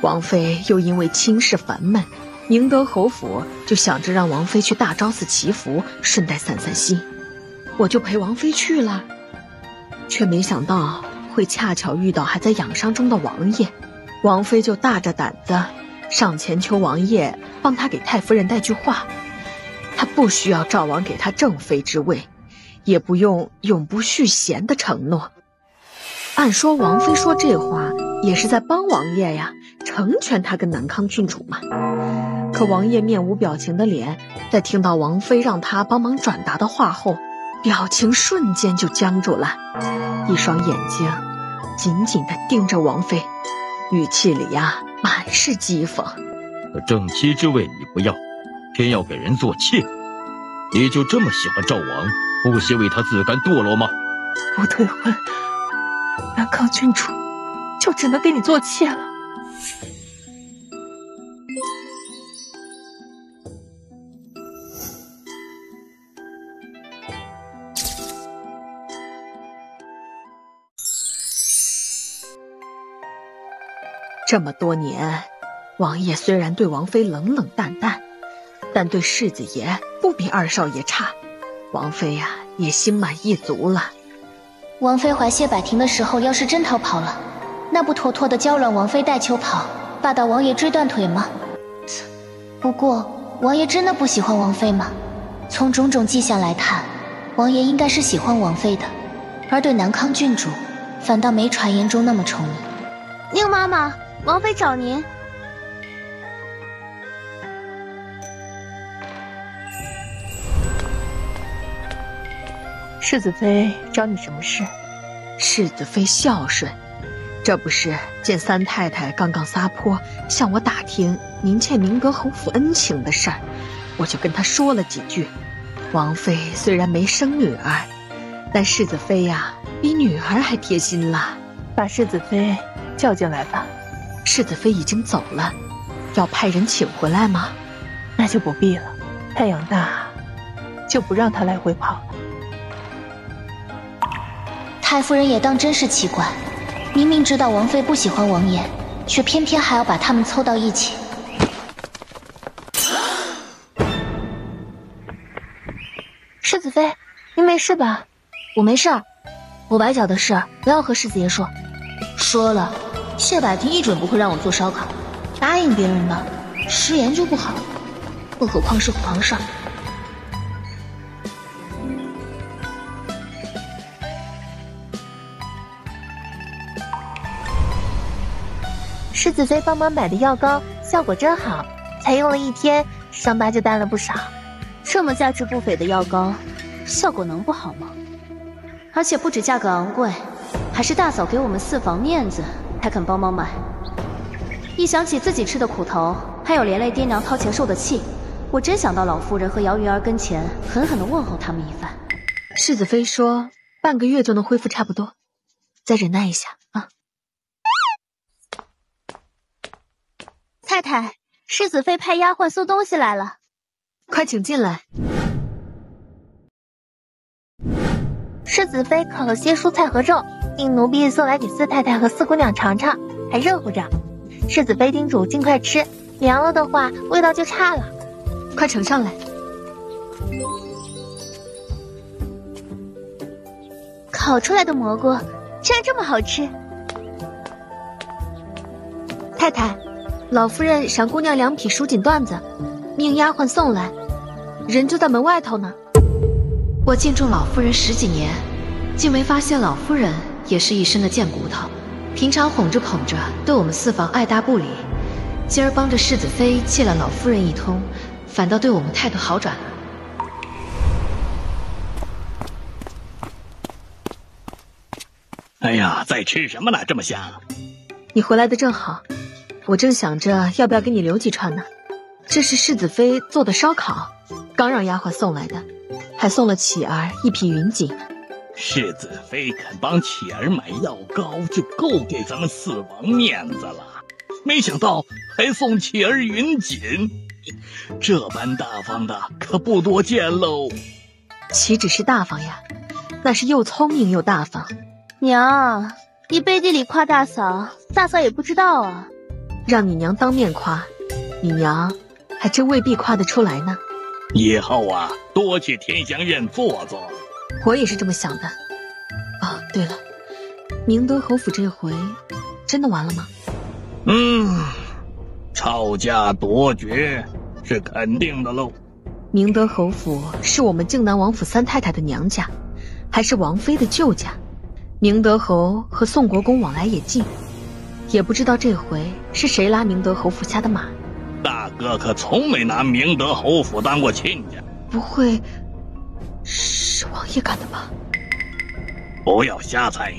王妃又因为亲事烦闷，宁德侯府就想着让王妃去大昭寺祈福，顺带散散心。我就陪王妃去了，却没想到会恰巧遇到还在养伤中的王爷。王妃就大着胆子上前求王爷帮她给太夫人带句话，她不需要赵王给她正妃之位，也不用永不续弦的承诺。按说王妃说这话也是在帮王爷呀，成全他跟南康郡主嘛。可王爷面无表情的脸，在听到王妃让他帮忙转达的话后，表情瞬间就僵住了，一双眼睛紧紧地盯着王妃，语气里呀满是讥讽。可正妻之位你不要，偏要给人做妾，你就这么喜欢赵王，不惜为他自甘堕落吗？不退婚，南康郡主就只能给你做妾了。这么多年，王爷虽然对王妃冷冷淡淡，但对世子爷不比二少爷差。王妃呀，也心满意足了。王妃怀谢百庭的时候，要是真逃跑了，那不妥妥的娇软王妃带球跑，霸道王爷追断腿吗？不过，王爷真的不喜欢王妃吗？从种种迹象来看，王爷应该是喜欢王妃的，而对南康郡主，反倒没传言中那么宠溺。宁妈妈，王妃找您。世子妃找你什么事？世子妃孝顺，这不是见三太太刚刚撒泼向我打听您欠宁德侯府恩情的事儿，我就跟她说了几句。王妃虽然没生女儿，但世子妃呀，比女儿还贴心了。把世子妃叫进来吧。世子妃已经走了，要派人请回来吗？那就不必了，太阳大，就不让她来回跑了。太夫人也当真是奇怪，明明知道王妃不喜欢王爷，却偏偏还要把他们凑到一起。世子妃，您没事吧？我没事，我崴脚的事不要和世子爷说。说了，谢百庭一准不会让我做烧烤，答应别人的，食言就不好，更何况是皇上。世子妃帮忙买的药膏效果真好，才用了1天，伤疤就淡了不少。这么价值不菲的药膏，效果能不好吗？而且不止价格昂贵，还是大嫂给我们4房面子才肯帮忙买。一想起自己吃的苦头，还有连累爹娘掏钱受的气，我真想到老夫人和姚云儿跟前狠狠地问候他们一番。世子妃说半个月就能恢复差不多，再忍耐一下啊。太太，世子妃派丫鬟送东西来了，快请进来。世子妃烤了些蔬菜和肉，令奴婢送来给4太太和4姑娘尝尝，还热乎着。世子妃叮嘱尽快吃，凉了的话味道就差了。快盛上来。烤出来的蘑菇居然这么好吃。太太，老夫人赏姑娘2匹蜀锦缎子，命丫鬟送来，人就在门外头呢。我敬重老夫人10几年，竟没发现老夫人也是一身的贱骨头。平常哄着捧着，对我们四房爱答不理，今儿帮着世子妃气了老夫人一通，反倒对我们态度好转了。哎呀，在吃什么呢？这么香！你回来的正好，我正想着要不要给你留几串呢。这是世子妃做的烧烤，刚让丫鬟送来的，还送了启儿1匹云锦。世子妃肯帮启儿买药膏，就够给咱们四王面子了。没想到还送启儿云锦，这般大方的可不多见喽。岂止是大方呀，那是又聪明又大方。娘，你背地里夸大嫂，大嫂也不知道啊。让你娘当面夸，你娘还真未必夸得出来呢。以后啊，多去天香院坐坐。我也是这么想的。哦，对了，明德侯府这回真的完了吗？抄家夺爵是肯定的喽。明德侯府是我们靖南王府3太太的娘家，还是王妃的舅家。明德侯和宋国公往来也近，也不知道这回是谁拉明德侯府下的马。大哥可从没拿明德侯府当过亲家。不会是王爷干的吧？不要瞎猜。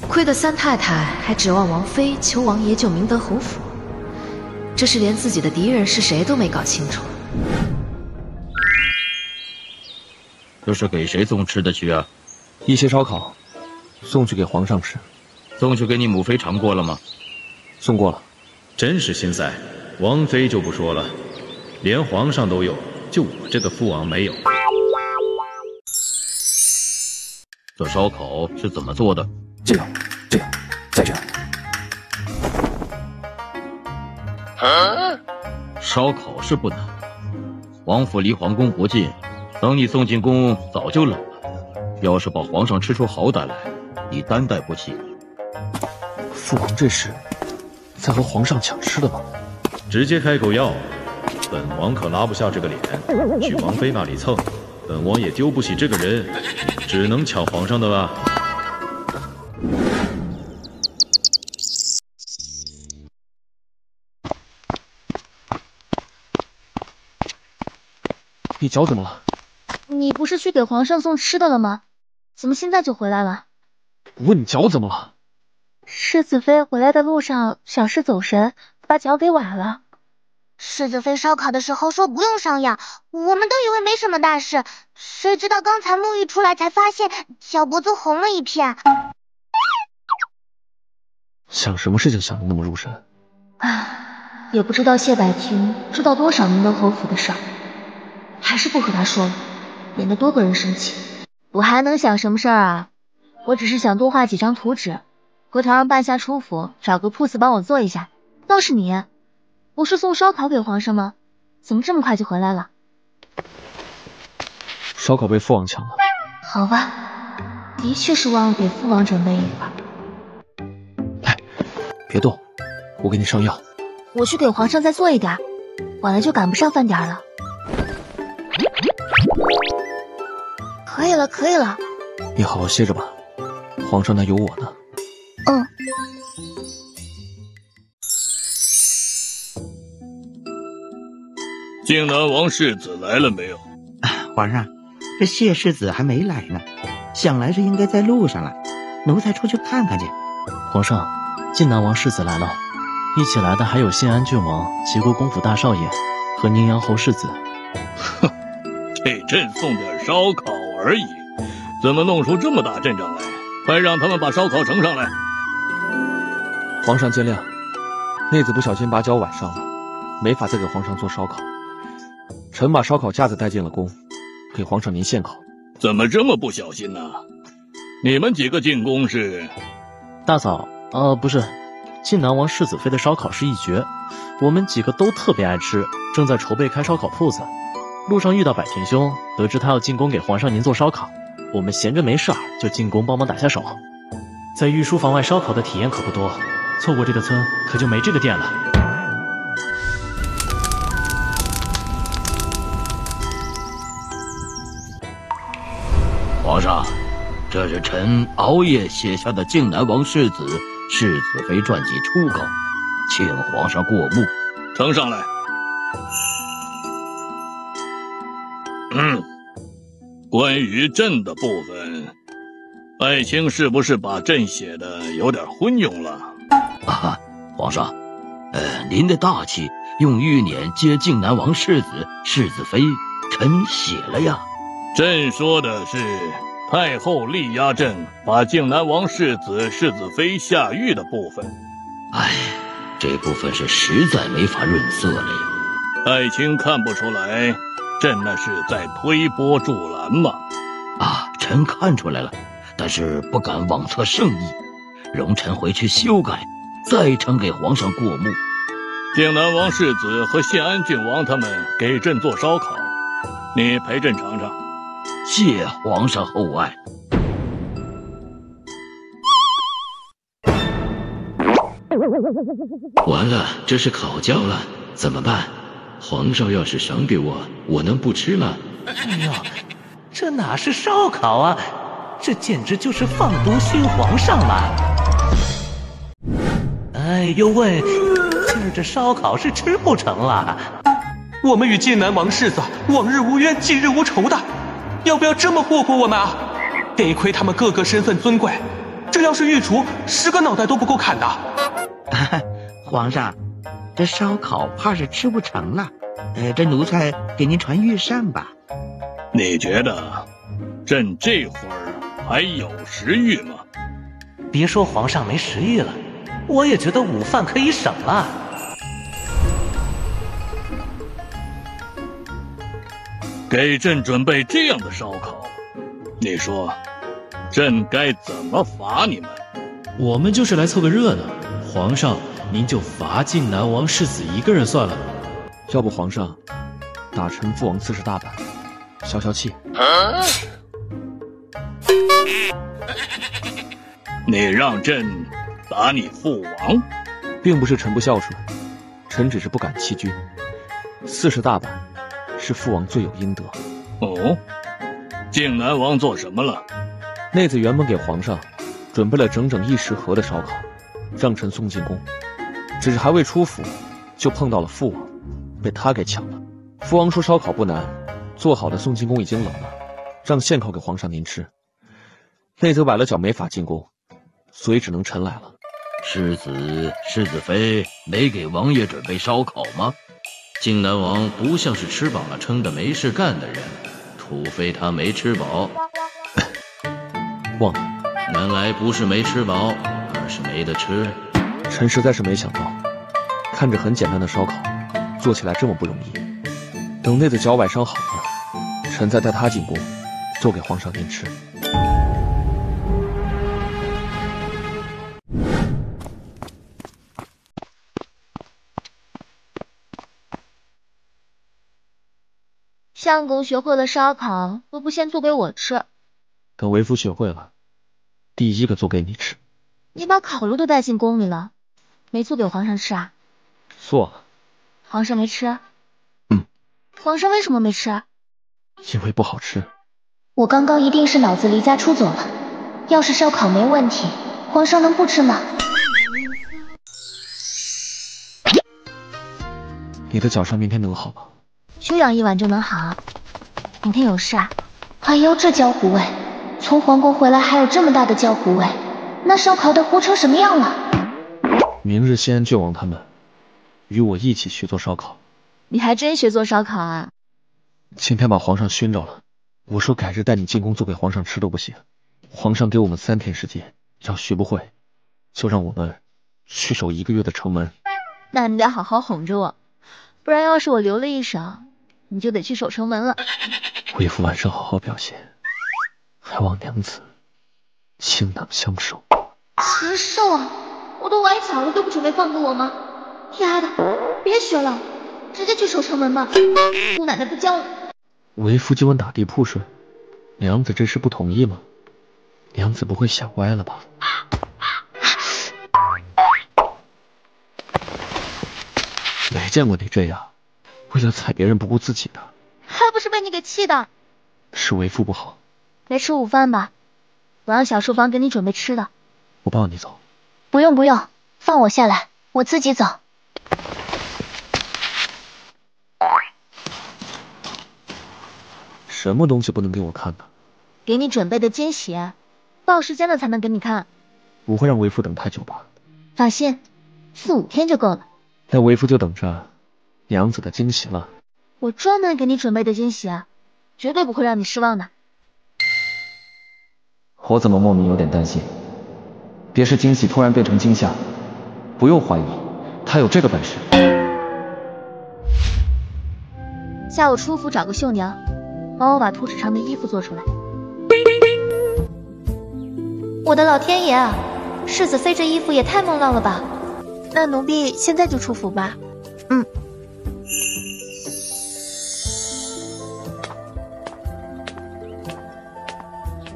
亏得3太太还指望王妃求王爷救明德侯府，这是连自己的敌人是谁都没搞清楚。这是给谁送吃的去啊？一些烧烤，送去给皇上吃。送去给你母妃尝过了吗？送过了。真是心塞，王妃就不说了，连皇上都有，就我这个父王没有。这烧烤是怎么做的？这样，再这样。烧烤是不难，王府离皇宫不近，等你送进宫早就冷了。要是把皇上吃出好歹来，你担待不起。父王这是在和皇上抢吃的吗？直接开口要，本王可拉不下这个脸，去王妃那里蹭，本王也丢不起这个人，只能抢皇上的吧。你脚怎么了？你不是去给皇上送吃的了吗？怎么现在就回来了？我问你脚怎么了？世子妃回来的路上小事走神，把脚给崴了。世子妃烧烤的时候说不用上药，我们都以为没什么大事，谁知道刚才沐浴出来才发现脚脖子红了一片。想什么事情想得那么入神？也不知道谢百庭知道多少明德侯府的事儿，还是不和他说了，免得多个人生气。我还能想什么事儿啊？我只是想多画几张图纸，回头让半夏出府找个铺子帮我做一下。倒是你，不是送烧烤给皇上吗？怎么这么快就回来了？烧烤被父王抢了。好吧，的确是忘了给父王准备一份。别动，我给你上药。我去给皇上再做一点，晚了就赶不上饭点了。可以了，可以了。你好好歇着吧，皇上那有我呢。靖南王世子来了没有？皇上，这谢世子还没来呢，想来是应该在路上了，奴才出去看看去。皇上，靖南王世子来了，一起来的还有信安郡王、齐国公府大少爷和宁阳侯世子。哼，这朕送点烧烤而已，怎么弄出这么大阵仗来？快让他们把烧烤呈上来。皇上见谅，内子不小心把脚崴伤了，没法再给皇上做烧烤。臣把烧烤架子带进了宫，给皇上您献烤。怎么这么不小心呢？你们几个进宫是？大嫂，不是，靖南王世子妃的烧烤是一绝，我们几个都特别爱吃，正在筹备开烧烤铺子。路上遇到百田兄，得知他要进宫给皇上您做烧烤，我们闲着没事儿就进宫帮忙打下手。在御书房外烧烤的体验可不多，错过这个村可就没这个店了。皇上，这是臣熬夜写下的靖南王世子世子妃传记初稿，请皇上过目。呈上来。关于朕的部分，爱卿是不是把朕写的有点昏庸了？啊，皇上，您的大气用玉辇接靖南王世子世子妃，臣写了呀。朕说的是太后力压朕把靖南王世子世子妃下狱的部分。哎，这部分是实在没法润色了呀。爱卿看不出来朕那是在推波助澜吗？啊，臣看出来了，但是不敢妄测圣意，容臣回去修改，再呈给皇上过目。靖南王世子和谢安郡王他们给朕做烧烤，你陪朕尝尝。谢皇上厚爱。完了，这是烤焦了，怎么办？皇上要是赏给我，我能不吃吗？哎呦，这哪是烧烤啊，这简直就是放毒熏皇上了！哎呦喂，今儿这烧烤是吃不成了。我们与靖南王世子往日无冤，近日无仇的，要不要这么霍霍我们啊？得亏他们个个身份尊贵，这要是御厨，10个脑袋都不够砍的。皇上，这烧烤怕是吃不成了，这奴才给您传御膳吧。你觉得朕这会儿还有食欲吗？别说皇上没食欲了，我也觉得午饭可以省了。给朕准备这样的烧烤，你说朕该怎么罚你们？我们就是来凑个热闹，皇上您就罚靖南王世子一个人算了。要不皇上打臣父王40大板，消消气。你让朕打你父王？并不是臣不孝顺，臣只是不敢欺君。40大板是父王罪有应得。哦，靖南王做什么了？内子原本给皇上准备了整整1食盒的烧烤，让臣送进宫，只是还未出府，就碰到了父王，被他给抢了。父王说烧烤不难，做好的送进宫已经冷了，让现烤给皇上您吃。内子崴了脚没法进宫，所以只能臣来了。世子世子妃没给王爷准备烧烤吗？靖南王不像是吃饱了撑的没事干的人，土非他没吃饱。忘了，原来不是没吃饱，而是没得吃。臣实在是没想到，看着很简单的烧烤，做起来这么不容易。等内子脚崴伤好了，臣再带他进宫，做给皇上您吃。相公学会了烧烤，都不先做给我吃。等为夫学会了，第一个做给你吃。你把烤肉都带进宫里了，没做给皇上吃啊？做了。皇上没吃？皇上为什么没吃？因为不好吃。我刚刚一定是脑子离家出走了。要是烧烤没问题，皇上能不吃吗？你的脚伤明天能好吗？休养1晚就能好。明天有事啊？哎呦，这焦糊味！从皇宫回来还有这么大的焦糊味，那烧烤得糊成什么样了？明日谢安郡王他们与我一起去做烧烤。你还真学做烧烤啊？今天把皇上熏着了，我说改日带你进宫做给皇上吃都不行。皇上给我们3天时间，要学不会，就让我们去守1个月的城门。那你得好好哄着我，不然要是我留了一手，你就得去守城门了。为夫晚上好好表现，还望娘子倾囊相授。禽兽啊！我都崴脚了，都不准备放过我吗？丫的，别学了，直接去守城门吧。姑奶奶不教了。为夫今晚打地铺睡，娘子这是不同意吗？娘子不会想歪了吧？没见过你这样，为了踩别人不顾自己的。还不是被你给气的。是为父不好。来吃午饭吧，我让小书房给你准备吃的。我抱你走。不用不用，放我下来，我自己走。什么东西不能给我看的？给你准备的惊喜，报时间了才能给你看。不会让为父等太久吧？放心，4、5天就够了。那为父就等着娘子的惊喜了。我专门给你准备的惊喜，绝对不会让你失望的。我怎么莫名有点担心？别是惊喜突然变成惊吓？不用怀疑，他有这个本事。下午出府找个绣娘，帮我把图纸上的衣服做出来。我的老天爷啊，世子妃这衣服也太梦浪了吧！那奴婢现在就出府吧。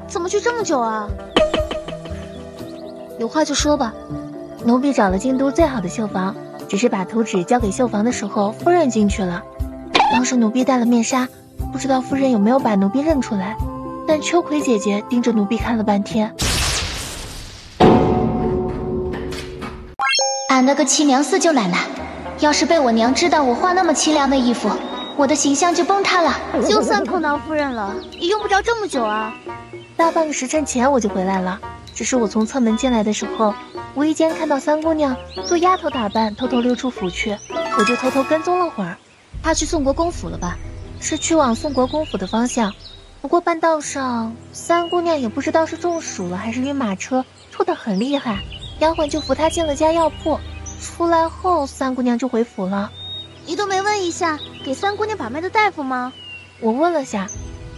怎么去这么久啊？有话就说吧。奴婢找了京都最好的绣房，只是把图纸交给绣房的时候，夫人进去了。当时奴婢戴了面纱，不知道夫人有没有把奴婢认出来。但秋葵姐姐盯着奴婢看了半天。俺那个七娘四舅奶奶，要是被我娘知道我画那么凄凉的衣服，我的形象就崩塌了。就算碰到夫人了，也用不着这么久啊。大半个时辰前我就回来了，只是我从侧门进来的时候，无意间看到三姑娘做丫头打扮，偷偷溜出府去，我就偷偷跟踪了会儿。她去宋国公府了吧？是去往宋国公府的方向，不过半道上，三姑娘也不知道是中暑了还是晕马车，吐得很厉害，丫鬟就扶她进了家药铺。出来后，三姑娘就回府了。你都没问一下给三姑娘把脉的大夫吗？我问了下，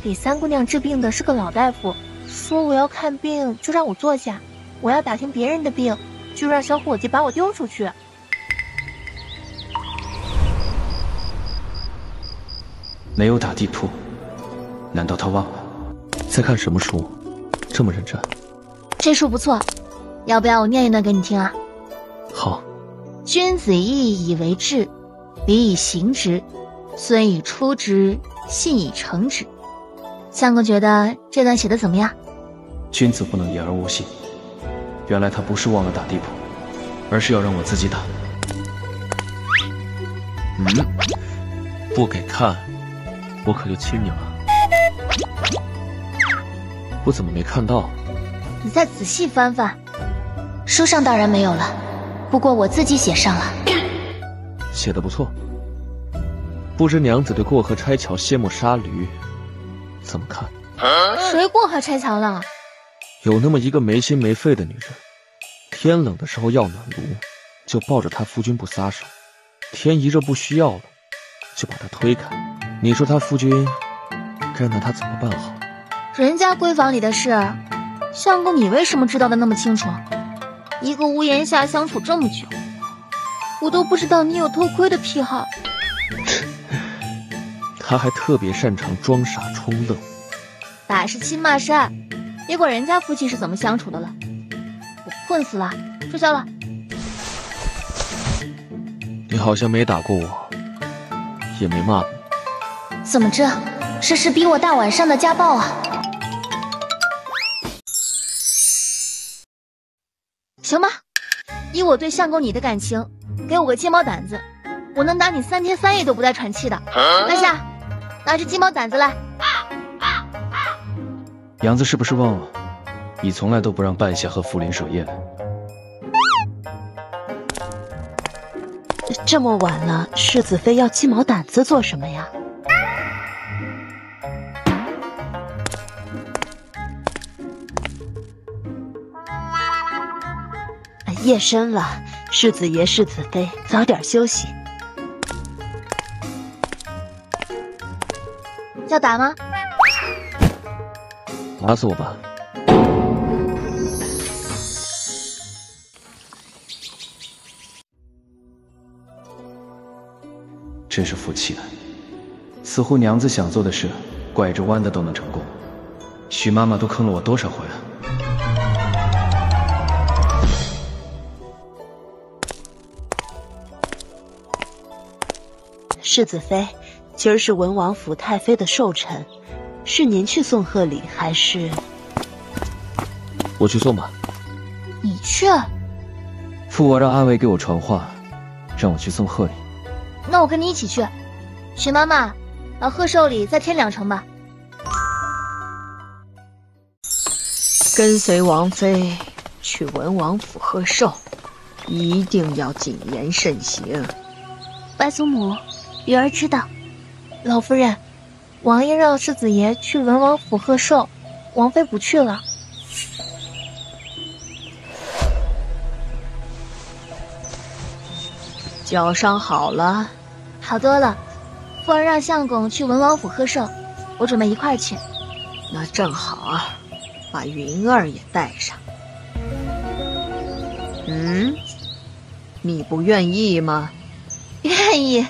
给三姑娘治病的是个老大夫，说我要看病就让我坐下，我要打听别人的病就让小伙计把我丢出去。没有打地铺，难道他忘了？在看什么书？这么认真？这书不错，要不要我念一段给你听啊？好。君子义以为质，礼以行之，孙以出之，信以成之。相公觉得这段写的怎么样？君子不能言而无信。原来他不是忘了打地铺，而是要让我自己打。不给看，我可就亲你了。我怎么没看到？你再仔细翻翻。书上当然没有了，不过我自己写上了。写得不错。不知娘子对过河拆桥、卸磨杀驴怎么看？谁过河拆桥了？有那么一个没心没肺的女人，天冷的时候要暖炉，就抱着她夫君不撒手；天一热不需要了，就把她推开。你说她夫君该拿她怎么办好？人家闺房里的事，相公你为什么知道的那么清楚？一个屋檐下相处这么久，我都不知道你有偷窥的癖好。他还特别擅长装傻充愣，打是亲，骂是爱，别管人家夫妻是怎么相处的了。我困死了，睡觉了。你好像没打过我，也没骂过。怎么着？这是逼我大晚上的家暴啊！行吧，以我对相公你的感情，给我个鸡毛掸子，我能打你3天3夜都不带喘气的。拿下，拿只鸡毛掸子来。娘子是不是忘了，你从来都不让半夏和茯苓舍夜来？这么晚了，世子妃要鸡毛掸子做什么呀？夜深了，世子爷、世子妃早点休息。要打吗？打死我吧！真是服气了，似乎娘子想做的事，拐着弯的都能成功。许妈妈都坑了我多少回啊！世子妃，今儿是文王府太妃的寿辰，是您去送贺礼还是？我去送吧。你去？父王让阿维给我传话，让我去送贺礼。那我跟你一起去。许妈妈，把贺寿礼再添2成吧。跟随王妃去文王府贺寿，一定要谨言慎行。白祖母，鱼儿知道。老夫人，王爷让世子爷去文王府贺寿，王妃不去了。脚伤好了？好多了。父王让相公去文王府贺寿，我准备一块儿去。那正好啊，把云儿也带上。你不愿意吗？愿意，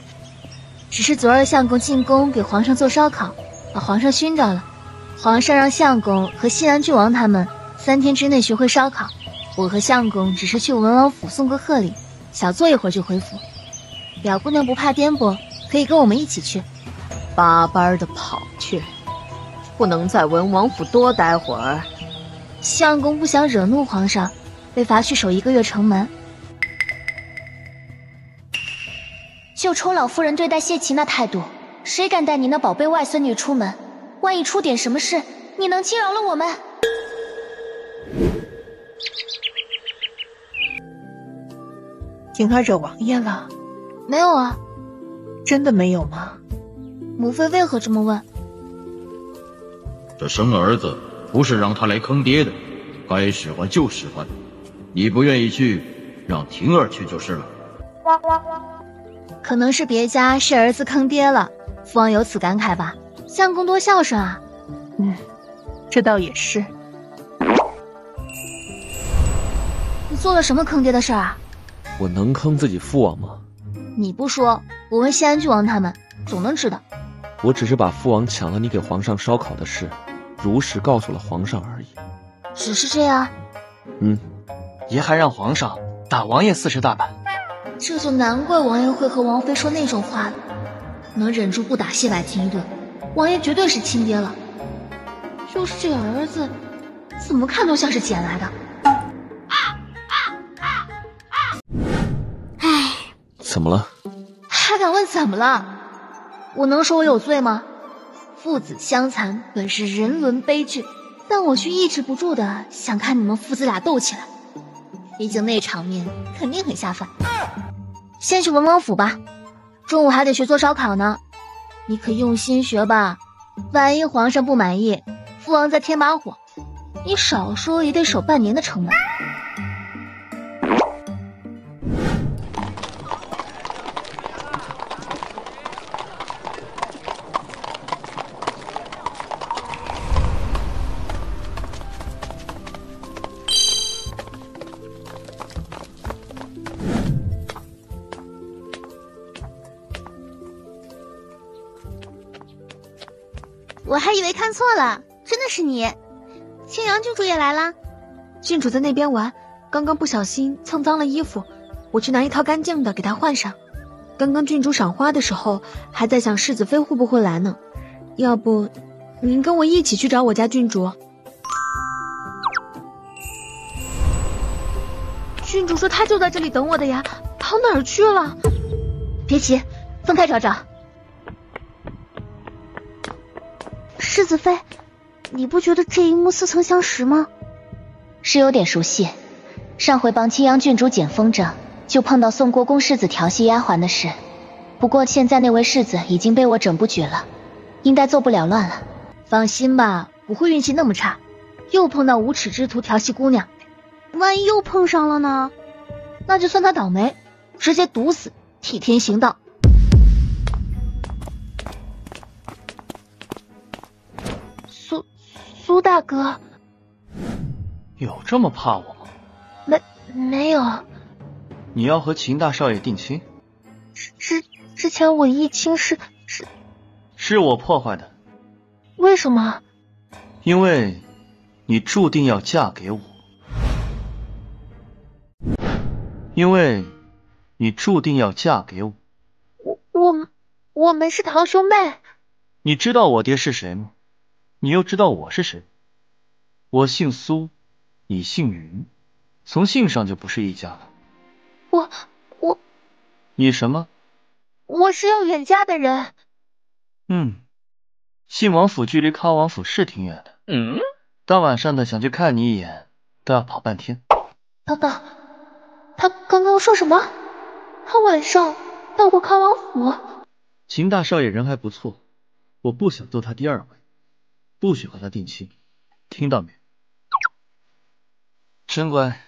只是昨儿相公进宫给皇上做烧烤，把皇上熏着了。皇上让相公和西南郡王他们3天之内学会烧烤，我和相公只是去文王府送个贺礼，小坐一会儿就回府。表姑娘不怕颠簸，可以跟我们一起去。巴巴的跑去，不能在文王府多待会儿。相公不想惹怒皇上，被罚去守1个月城门。就冲老夫人对待谢琪那态度，谁敢带你那宝贝外孙女出门？万一出点什么事，你能轻饶了我们？听他惹王爷了？没有啊。真的没有吗？母妃为何这么问？这生儿子不是让他来坑爹的，该使唤就使唤。你不愿意去，让婷儿去就是了。可能是别家是儿子坑爹了，父王有此感慨吧。相公多孝顺啊。这倒也是。你做了什么坑爹的事啊？我能坑自己父王吗？你不说，我问西安郡王他们，总能知道。我只是把父王抢了你给皇上烧烤的事，如实告诉了皇上而已。只是这样？爷还让皇上打王爷40大板。这就难怪王爷会和王妃说那种话了。能忍住不打谢百廷一顿，王爷绝对是亲爹了。就是这儿子，怎么看都像是捡来的。怎么了？还敢问怎么了？我能说我有罪吗？父子相残本是人伦悲剧，但我却抑制不住的想看你们父子俩斗起来。毕竟那场面肯定很下饭。先去文王府吧，中午还得学做烧烤呢。你可用心学吧，万一皇上不满意，父王再添把火，你少说也得守半年的城门。我还以为看错了，真的是你。青阳郡主也来了。郡主在那边玩，刚刚不小心蹭脏了衣服，我去拿一套干净的给她换上。刚刚郡主赏花的时候，还在想世子妃会不会来呢。要不您跟我一起去找我家郡主。郡主说她就在这里等我的呀，跑哪儿去了？别急，分开找找。世子妃，你不觉得这一幕似曾相识吗？是有点熟悉，上回帮青阳郡主捡风筝，就碰到宋国公世子调戏丫鬟的事。不过现在那位世子已经被我整不举了，应该做不了乱了。放心吧，不会运气那么差，又碰到无耻之徒调戏姑娘。万一又碰上了呢？那就算他倒霉，直接毒死，替天行道。苏大哥，有这么怕我吗？没有。你要和秦大少爷定亲？之前我议亲是我破坏的。为什么？因为你注定要嫁给我。因为你注定要嫁给我。我们是堂兄妹。你知道我爹是谁吗？你又知道我是谁？我姓苏，你姓云，从姓上就不是一家的。你什么？我是要远嫁的人。信王府距离康王府是挺远的。大晚上的想去看你一眼，都要跑半天。等等，他刚刚说什么？他晚上到过康王府？秦大少爷人还不错，我不想做他第二回，不许和他定亲，听到没？真乖，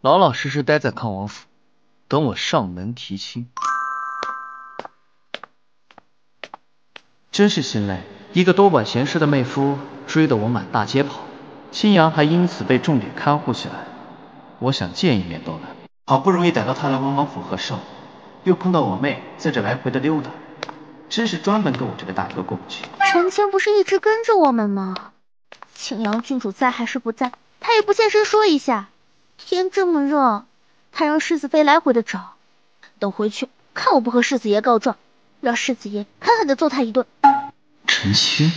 老老实实待在康王府，等我上门提亲。真是心累，一个多管闲事的妹夫追得我满大街跑，青阳还因此被重点看护起来，我想见一面都难。好不容易逮到他来王王府贺寿，又碰到我妹在这来回的溜达，真是专门跟我这个大哥过不去。陈谦不是一直跟着我们吗？青阳郡主在还是不在，他也不现身说一下。天这么热，他让世子妃来回的找，等回去看我不和世子爷告状，让世子爷狠狠的揍他一顿。陈谦，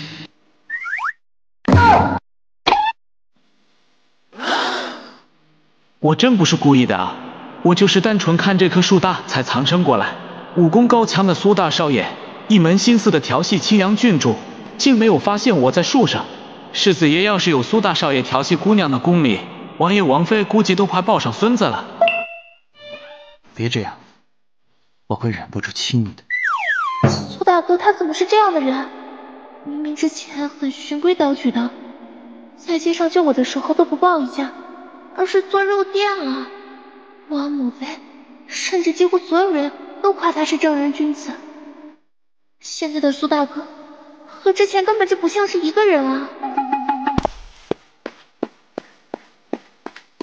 我真不是故意的啊，我就是单纯看这棵树大才藏身过来。武功高强的苏大少爷一门心思的调戏青阳郡主，竟没有发现我在树上。世子爷要是有苏大少爷调戏姑娘的功力，王爷王妃估计都快抱上孙子了。别这样，我会忍不住亲你的。苏大哥他怎么是这样的人？明明之前很循规蹈矩的，在街上救我的时候都不抱一下，而是钻肉店了。王母妃，甚至几乎所有人都夸他是正人君子。现在的苏大哥和之前根本就不像是一个人啊！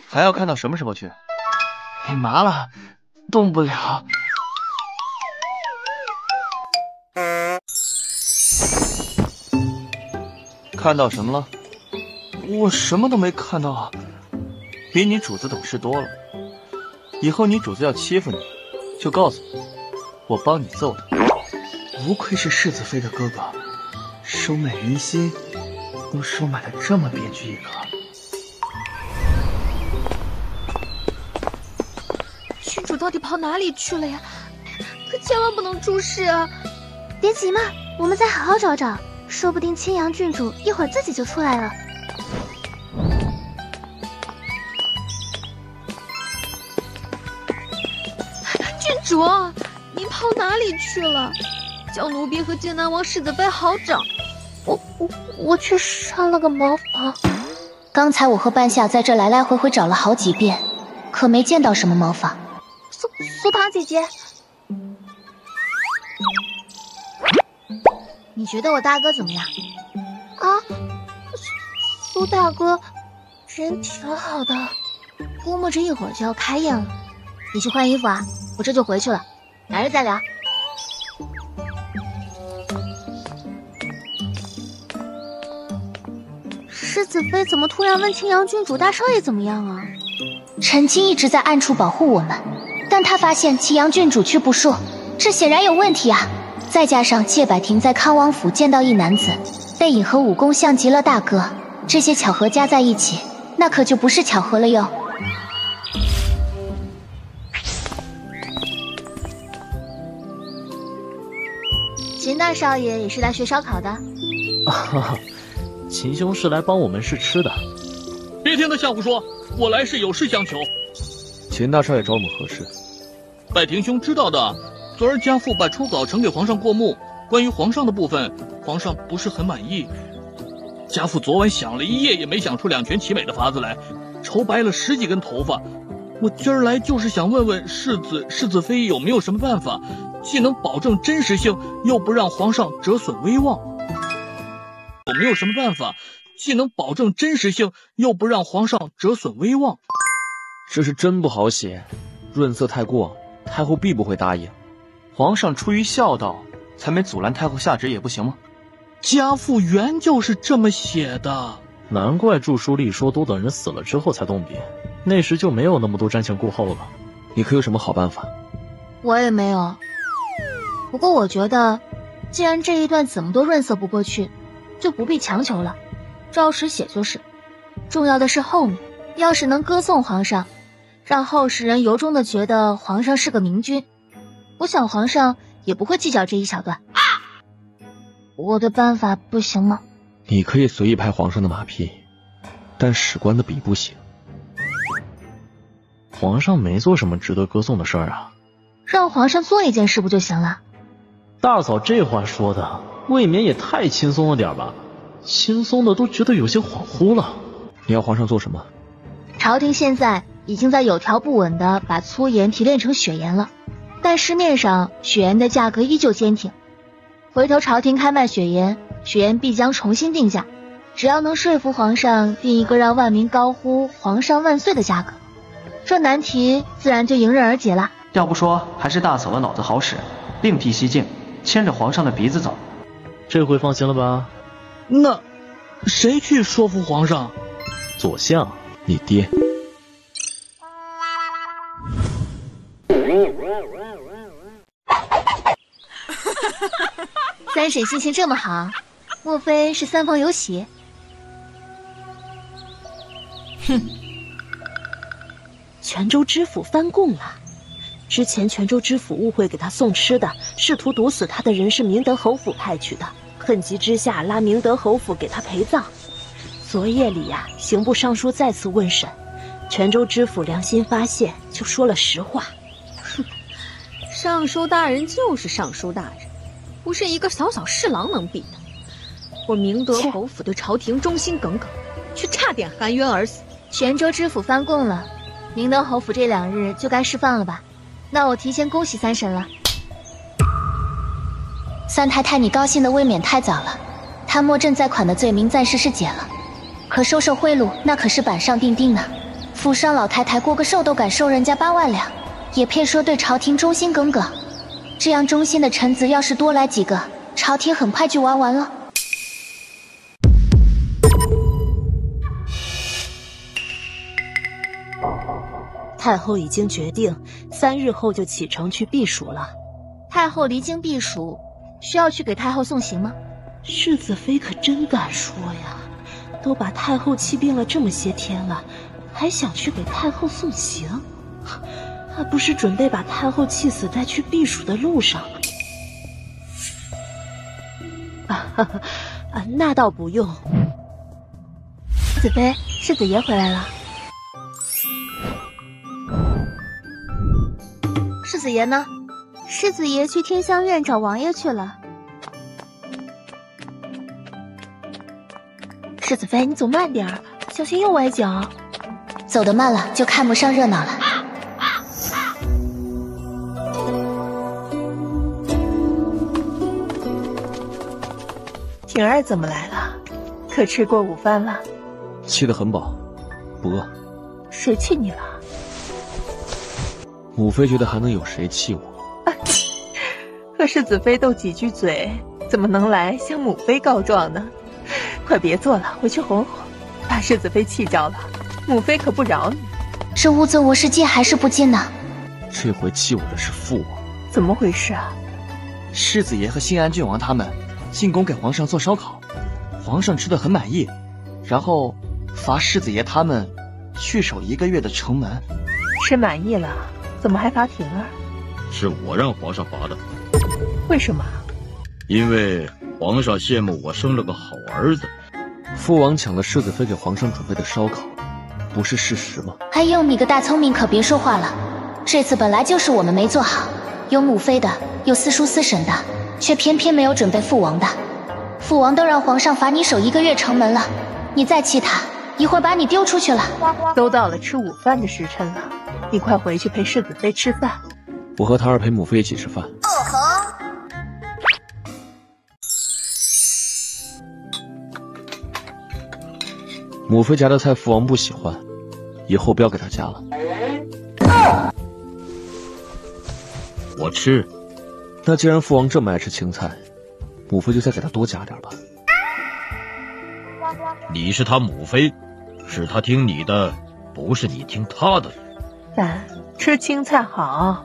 还要看到什么时候去？你麻了，动不了。看到什么了？我什么都没看到啊，比你主子懂事多了。以后你主子要欺负你，就告诉我帮你揍他。不愧是世子妃的哥哥，收买人心都收买了这么别具一格。郡主到底跑哪里去了呀？可千万不能出事啊！别急嘛，我们再好好找找，说不定青阳郡主一会儿自己就出来了。郡主，您跑哪里去了？叫奴婢和剑南王世子妃好找。我去上了个茅房。刚才我和半夏在这来来回回找了好几遍，可没见到什么茅房。苏唐姐姐，你觉得我大哥怎么样？啊，苏大哥人挺好的，估摸着一会儿就要开宴了。你去换衣服啊，我这就回去了，来了再聊。世子妃怎么突然问青阳郡主大少爷怎么样啊？陈青一直在暗处保护我们，但他发现祁阳郡主却不说，这显然有问题啊！再加上谢百庭在康王府见到一男子，背影和武功像极了大哥，这些巧合加在一起，那可就不是巧合了哟。秦大少爷也是来学烧烤的。秦兄是来帮我们试吃的。别听他瞎胡说，我来是有事相求。秦大少爷找我们何事？百庭兄知道的，昨儿家父把初稿呈给皇上过目，关于皇上的部分，皇上不是很满意。家父昨晚想了一夜，也没想出两全其美的法子来，愁白了10几根头发。我今儿来就是想问问世子妃有没有什么办法，既能保证真实性，又不让皇上折损威望。有没有什么办法，既能保证真实性，又不让皇上折损威望？这是真不好写，润色太过，太后必不会答应。皇上出于孝道，才没阻拦太后下旨也不行吗？家父原就是这么写的。难怪著书立说都等人死了之后才动笔，那时就没有那么多瞻前顾后了。你可有什么好办法？我也没有。不过我觉得，既然这一段怎么都润色不过去，就不必强求了，照实写就是。重要的是后面，要是能歌颂皇上，让后世人由衷的觉得皇上是个明君，我想皇上也不会计较这一小段。我的办法不行吗？你可以随意拍皇上的马屁，但史官的笔不行。皇上没做什么值得歌颂的事儿啊。让皇上做一件事不就行了？大嫂这话说的，未免也太轻松了点吧？轻松的都觉得有些恍惚了。你要皇上做什么？朝廷现在已经在有条不紊地把粗盐提炼成血盐了，但市面上血盐的价格依旧坚挺。回头朝廷开卖血盐，血盐必将重新定价，只要能说服皇上定一个让万民高呼皇上万岁的价格，这难题自然就迎刃而解了。要不说还是大嫂的脑子好使，另辟蹊径，牵着皇上的鼻子走。这回放心了吧？那谁去说服皇上？左相，你爹。三婶心情这么好，莫非是三房有喜？哼，泉州知府翻供了。之前泉州知府误会给他送吃的，试图毒死他的人是明德侯府派去的，恨急之下拉明德侯府给他陪葬。昨夜里呀，刑部尚书再次问审，泉州知府良心发现，就说了实话。哼，尚书大人就是尚书大人，不是一个小小侍郎能比的。我明德侯府对朝廷忠心耿耿，却差点含冤而死。泉州知府翻供了，明德侯府这2日就该释放了吧？那我提前恭喜三婶了。三太太，你高兴的未免太早了。贪墨赈灾款的罪名暂时是解了，可收受贿赂那可是板上钉钉呢。府上老太太过个寿都敢收人家8万两，也配说对朝廷忠心耿耿？这样忠心的臣子要是多来几个，朝廷很快就玩完了。太后已经决定3日后就启程去避暑了。太后离京避暑，需要去给太后送行吗？世子妃可真敢说呀，都把太后气病了这么些天了，还想去给太后送行，还不是准备把太后气死在去避暑的路上？那倒不用。子妃，世子爷回来了。世子爷呢？世子爷去天香院找王爷去了。世子妃，你走慢点儿，小心又崴脚。走得慢了就看不上热闹了。婷儿怎么来了？可吃过午饭了？吃得很饱，不饿。谁气你了？母妃觉得还能有谁气我？和世子妃斗几句嘴，怎么能来向母妃告状呢？快别做了，回去哄哄，把世子妃气着了，母妃可不饶你。这乌尊我是接还是不接呢？这回气我的是父王。怎么回事啊？世子爷和新安郡王他们进宫给皇上做烧烤，皇上吃得很满意，然后罚世子爷他们去守1个月的城门。吃满意了，怎么还罚婷儿？是我让皇上罚的。为什么？因为皇上羡慕我生了个好儿子。父王抢了世子妃给皇上准备的烧烤，不是事实吗？哎呦，你个大聪明可别说话了。这次本来就是我们没做好，有母妃的，有四叔四婶的，却偏偏没有准备父王的。父王都让皇上罚你守1个月城门了，你再气他，一会儿把你丢出去了。都到了吃午饭的时辰了，你快回去陪世子妃吃饭。我和他儿陪母妃一起吃饭。母妃夹的菜父王不喜欢，以后不要给他夹了。我吃。那既然父王这么爱吃青菜，母妃就再给他多夹点吧。你是他母妃，是他听你的，不是你听他的。但吃青菜好。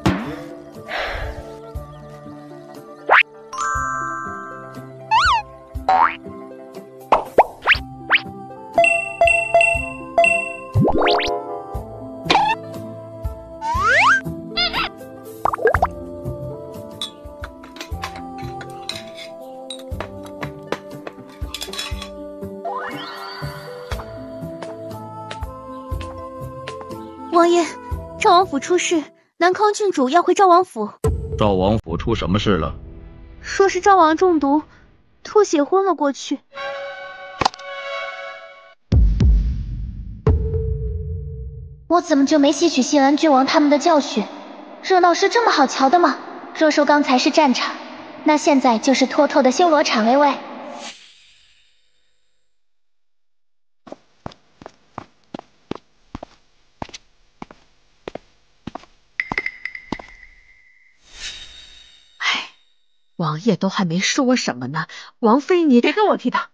王爷，赵王府出事，南康郡主要回赵王府。赵王府出什么事了？说是赵王中毒，吐血昏了过去。我怎么就没吸取谢安郡王他们的教训？热闹是这么好瞧的吗？若说刚才是战场，那现在就是妥妥的修罗场喂喂。王爷都还没说什么呢，王妃你别跟我提他。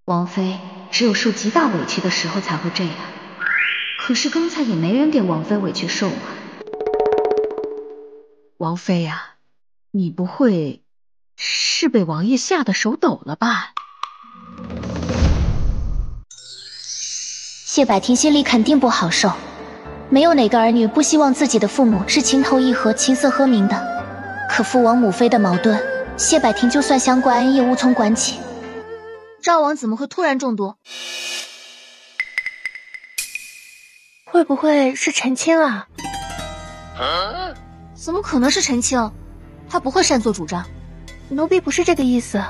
王妃只有受极大委屈的时候才会这样，可是刚才也没人给王妃委屈受啊。王妃呀，你不会是被王爷吓得手抖了吧？谢百庭心里肯定不好受。没有哪个儿女不希望自己的父母是情投意合、琴瑟和鸣的。可父王母妃的矛盾，谢百庭就算想管也无从管起。赵王怎么会突然中毒？会不会是陈青啊？怎么可能是陈青？他不会擅作主张。奴婢不是这个意思。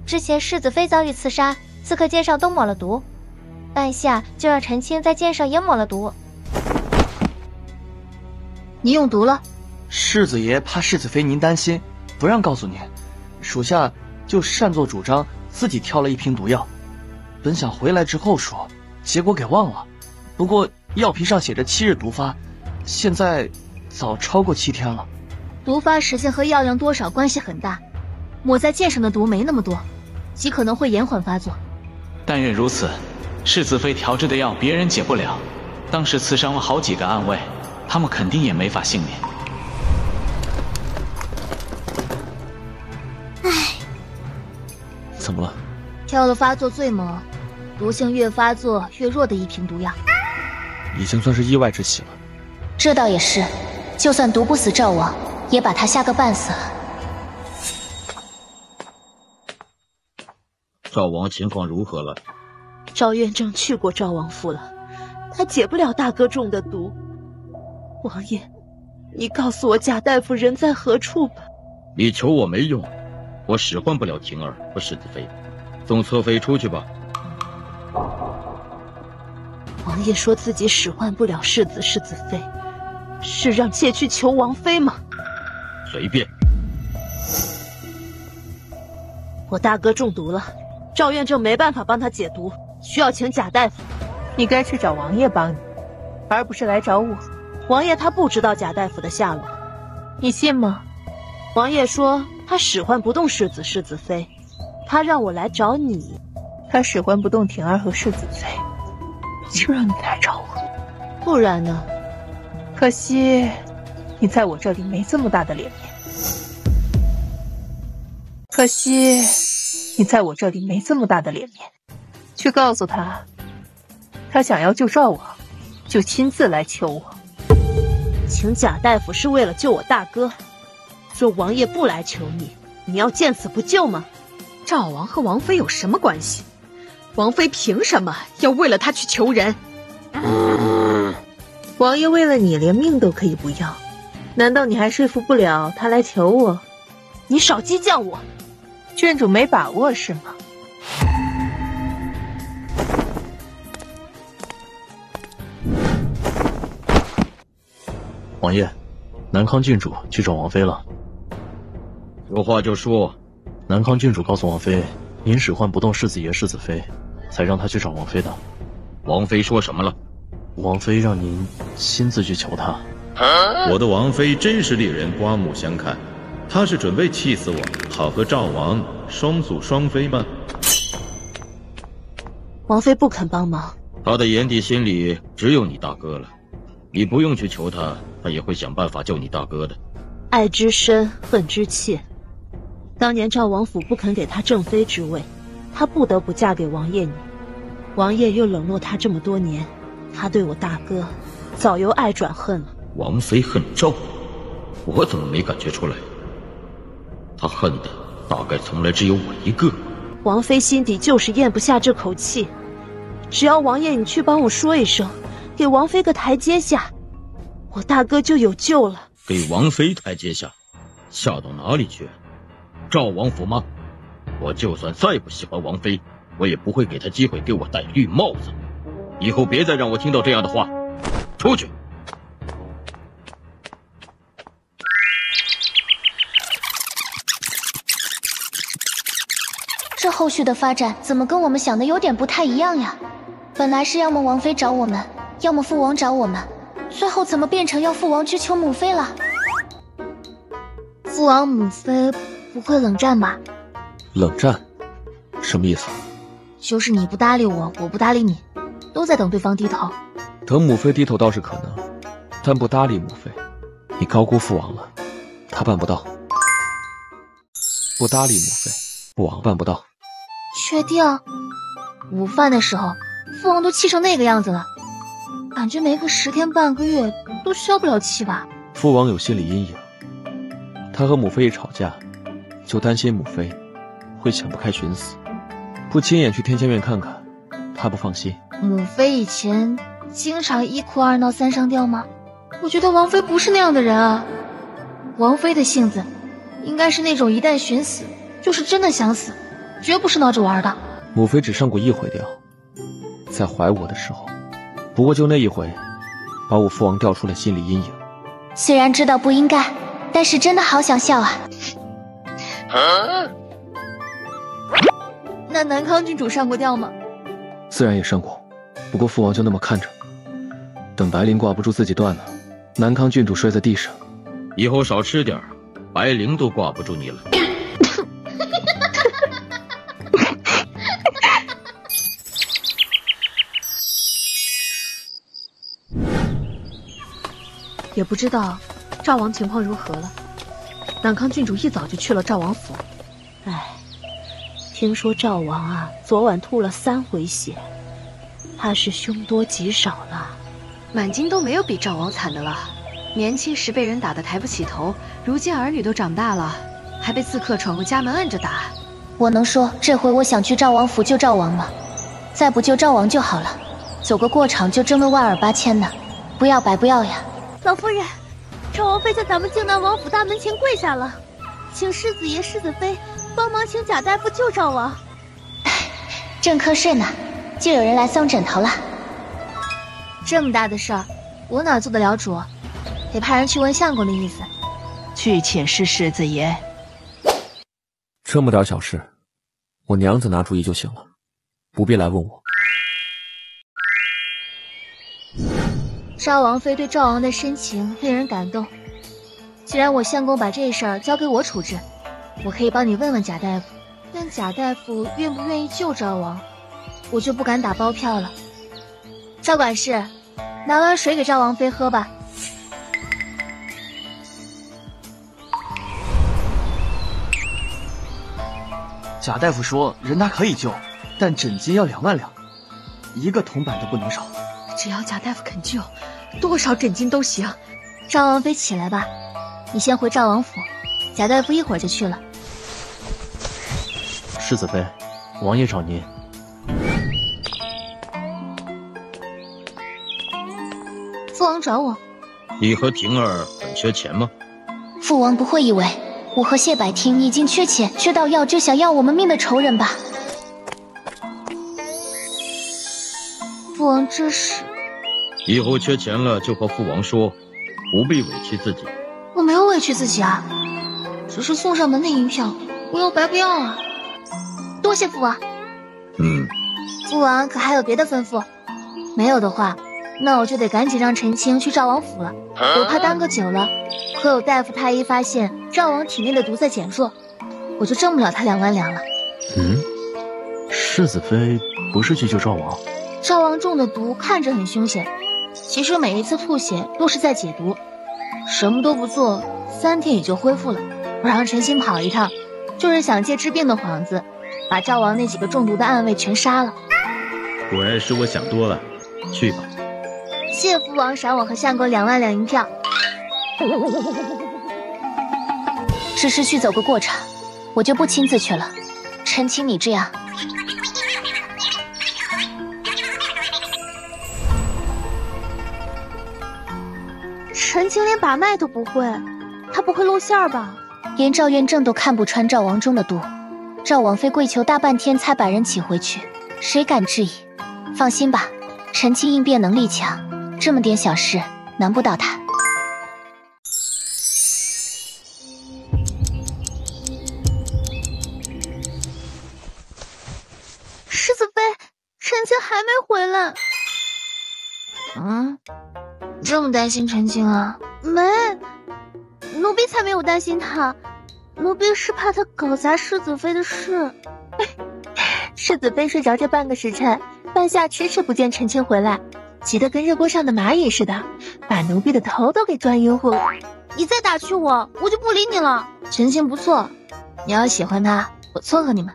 之前世子妃遭遇刺杀，刺客剑上都抹了毒，按下就让陈青在剑上也抹了毒。你用毒了？世子爷怕世子妃您担心，不让告诉您，属下就擅作主张，自己挑了一瓶毒药。本想回来之后说，结果给忘了。不过药瓶上写着7日毒发，现在早超过7天了。毒发时间和药量多少关系很大，抹在剑上的毒没那么多，极可能会延缓发作。但愿如此，世子妃调制的药别人解不了，当时刺伤了好几个暗卫，他们肯定也没法幸免。怎么了？挑了发作最猛，毒性越发作越弱的一瓶毒药。已经算是意外之喜了。这倒也是，就算毒不死赵王，也把他吓个半死了。赵王情况如何了？赵院正去过赵王府了，他解不了大哥中的毒。王爷，你告诉我贾大夫人在何处吧。你求我没用，我使唤不了婷儿和世子妃，送侧妃出去吧。王爷说自己使唤不了世子妃，是让妾去求王妃吗？随便。我大哥中毒了，赵院正没办法帮他解毒，需要请贾大夫。你该去找王爷帮你，而不是来找我。王爷他不知道贾大夫的下落，你信吗？王爷说他使唤不动世子妃，他让我来找你。他使唤不动婷儿和世子妃，就让你来找我。不然呢？可惜你在我这里没这么大的脸面。可惜你在我这里没这么大的脸面。去告诉他，他想要救赵王，就亲自来求我。请贾大夫是为了救我大哥，若王爷不来求你，你要见死不救吗？赵王和王妃有什么关系？王妃凭什么要为了他去求人？王爷为了你连命都可以不要，难道你还说服不了他来求我？你少激将我！郡主没把握是吗？王爷，南康郡主去找王妃了。有话就说。南康郡主告诉王妃，您使唤不动世子爷、世子妃，才让他去找王妃的。王妃说什么了？王妃让您亲自去求她。我的王妃真是令人刮目相看，他是准备气死我，好和赵王双宿双飞吗？王妃不肯帮忙，他的眼底心里只有你大哥了，你不用去求他，他也会想办法救你大哥的。爱之深，恨之切。当年赵王府不肯给她正妃之位，她不得不嫁给王爷你。王爷又冷落她这么多年，她对我大哥早由爱转恨了。王妃恨赵，我怎么没感觉出来？她恨的大概从来只有我一个。王妃心底就是咽不下这口气，只要王爷你去帮我说一声，给王妃个台阶下，我大哥就有救了。给王妃台阶下，下到哪里去？赵王府吗？我就算再不喜欢王妃，我也不会给她机会给我戴绿帽子。以后别再让我听到这样的话，出去。这后续的发展怎么跟我们想的有点不太一样呀？本来是要么王妃找我们，要么父王找我们，最后怎么变成要父王去求母妃了？父王母妃不会冷战吧？冷战？什么意思？就是你不搭理我，我不搭理你，都在等对方低头。等母妃低头倒是可能，但不搭理母妃，你高估父王了，他办不到。不搭理母妃，父王办不到。确定？午饭的时候，父王都气成那个样子了，感觉没个10天半个月都消不了气吧？父王有心理阴影，他和母妃一吵架，就担心母妃会想不开寻死，不亲眼去天仙院看看，他不放心。母妃以前经常1哭2闹3上吊吗？我觉得王妃不是那样的人啊。王妃的性子应该是那种一旦寻死就是真的想死，绝不是闹着玩的。母妃只上过1回吊，在怀我的时候，不过就那1回，把我父王调出了心理阴影。虽然知道不应该，但是真的好想笑啊。那南康郡主上过吊吗？自然也上过，不过父王就那么看着，等白绫挂不住自己断了，南康郡主摔在地上。以后少吃点，白绫都挂不住你了。也不知道赵王情况如何了。南康郡主一早就去了赵王府。唉，听说赵王啊，昨晚吐了3回血，怕是凶多吉少了。满京都没有比赵王惨的了。年轻时被人打得抬不起头，如今儿女都长大了，还被刺客闯过家门摁着打。我能说这回我想去赵王府救赵王吗？再不救赵王就好了，走个过场就争个万2、8千呢，不要白不要呀。老夫人，赵王妃在咱们靖南王府大门前跪下了，请世子爷、世子妃帮忙请贾大夫救赵王。正瞌睡呢，就有人来送枕头了。这么大的事儿，我哪做得了主？得派人去问相公的意思。去请示世子爷。这么点小事，我娘子拿主意就行了，不必来问我。赵王妃对赵王的深情令人感动。既然我相公把这事儿交给我处置，我可以帮你问问贾大夫，但贾大夫愿不愿意救赵王，我就不敢打包票了。赵管事，拿碗水给赵王妃喝吧。贾大夫说人他可以救，但诊金要2万两，1个铜板都不能少。只要贾大夫肯救，多少诊金都行。赵王妃起来吧，你先回赵王府，贾大夫一会儿就去了。世子妃，王爷找您。父王找我。你和婷儿很缺钱吗？父王不会以为我和谢百听已经缺钱缺到要就想要我们命的仇人吧？父王这是……以后缺钱了就和父王说，不必委屈自己。我没有委屈自己啊，只是送上门的银票，我又白不要啊。多谢父王。父王可还有别的吩咐？没有的话，那我就得赶紧让陈青去赵王府了，我怕耽搁久了，可有大夫太医发现赵王体内的毒在减弱，我就挣不了他2万两了。世子妃不是去救赵王？赵王中的毒看着很凶险，其实每一次吐血都是在解毒，什么都不做，3天也就恢复了。我让陈星跑一趟，就是想借治病的幌子，把赵王那几个中毒的暗卫全杀了。果然是我想多了，去吧。谢父王赏我和相公2万两银票。只是去走个过场，我就不亲自去了。陈青，你这样。陈青连把脉都不会，他不会露馅儿吧？连赵元正都看不穿赵王中的毒，赵王妃跪求大半天才把人请回去，谁敢质疑？放心吧，陈青应变能力强，这么点小事难不倒他。世子妃，陈青还没回来。这么担心陈青啊？没，奴婢才没有担心他，奴婢是怕他搞砸世子妃的事。世子妃睡着这半个时辰，半夏迟迟不见陈青回来，急得跟热锅上的蚂蚁似的，把奴婢的头都给钻晕乎了。你再打趣我，我就不理你了。陈青不错，你要喜欢他，我撮合你们。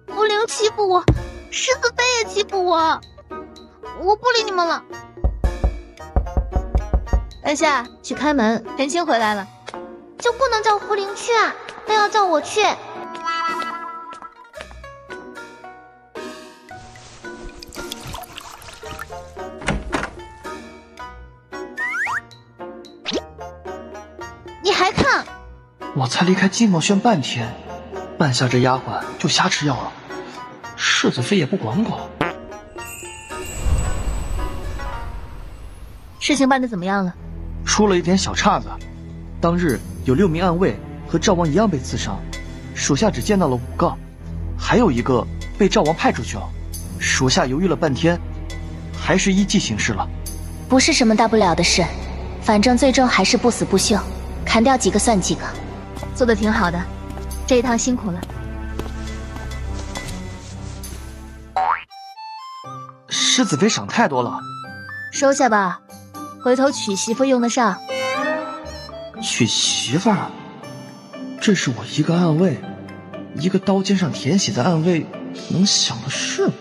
福灵欺负我，世子妃也欺负我，我不理你们了。半夏，去开门，陈青回来了。就不能叫福灵去啊，非要叫我去。你还看？我才离开金墨轩半天，半夏这丫鬟就瞎吃药了，世子妃也不管管。事情办得怎么样了？出了一点小岔子，当日有6名暗卫和赵王一样被刺伤，属下只见到了5个，还有1个被赵王派出去了。属下犹豫了半天，还是依计行事了。不是什么大不了的事，反正最终还是不死不休，砍掉几个算几个。做得挺好的，这一趟辛苦了。世子妃赏太多了，收下吧，回头娶媳妇用得上。娶媳妇儿？这是我一个暗卫，一个刀尖上舔血的暗卫能想的事吗？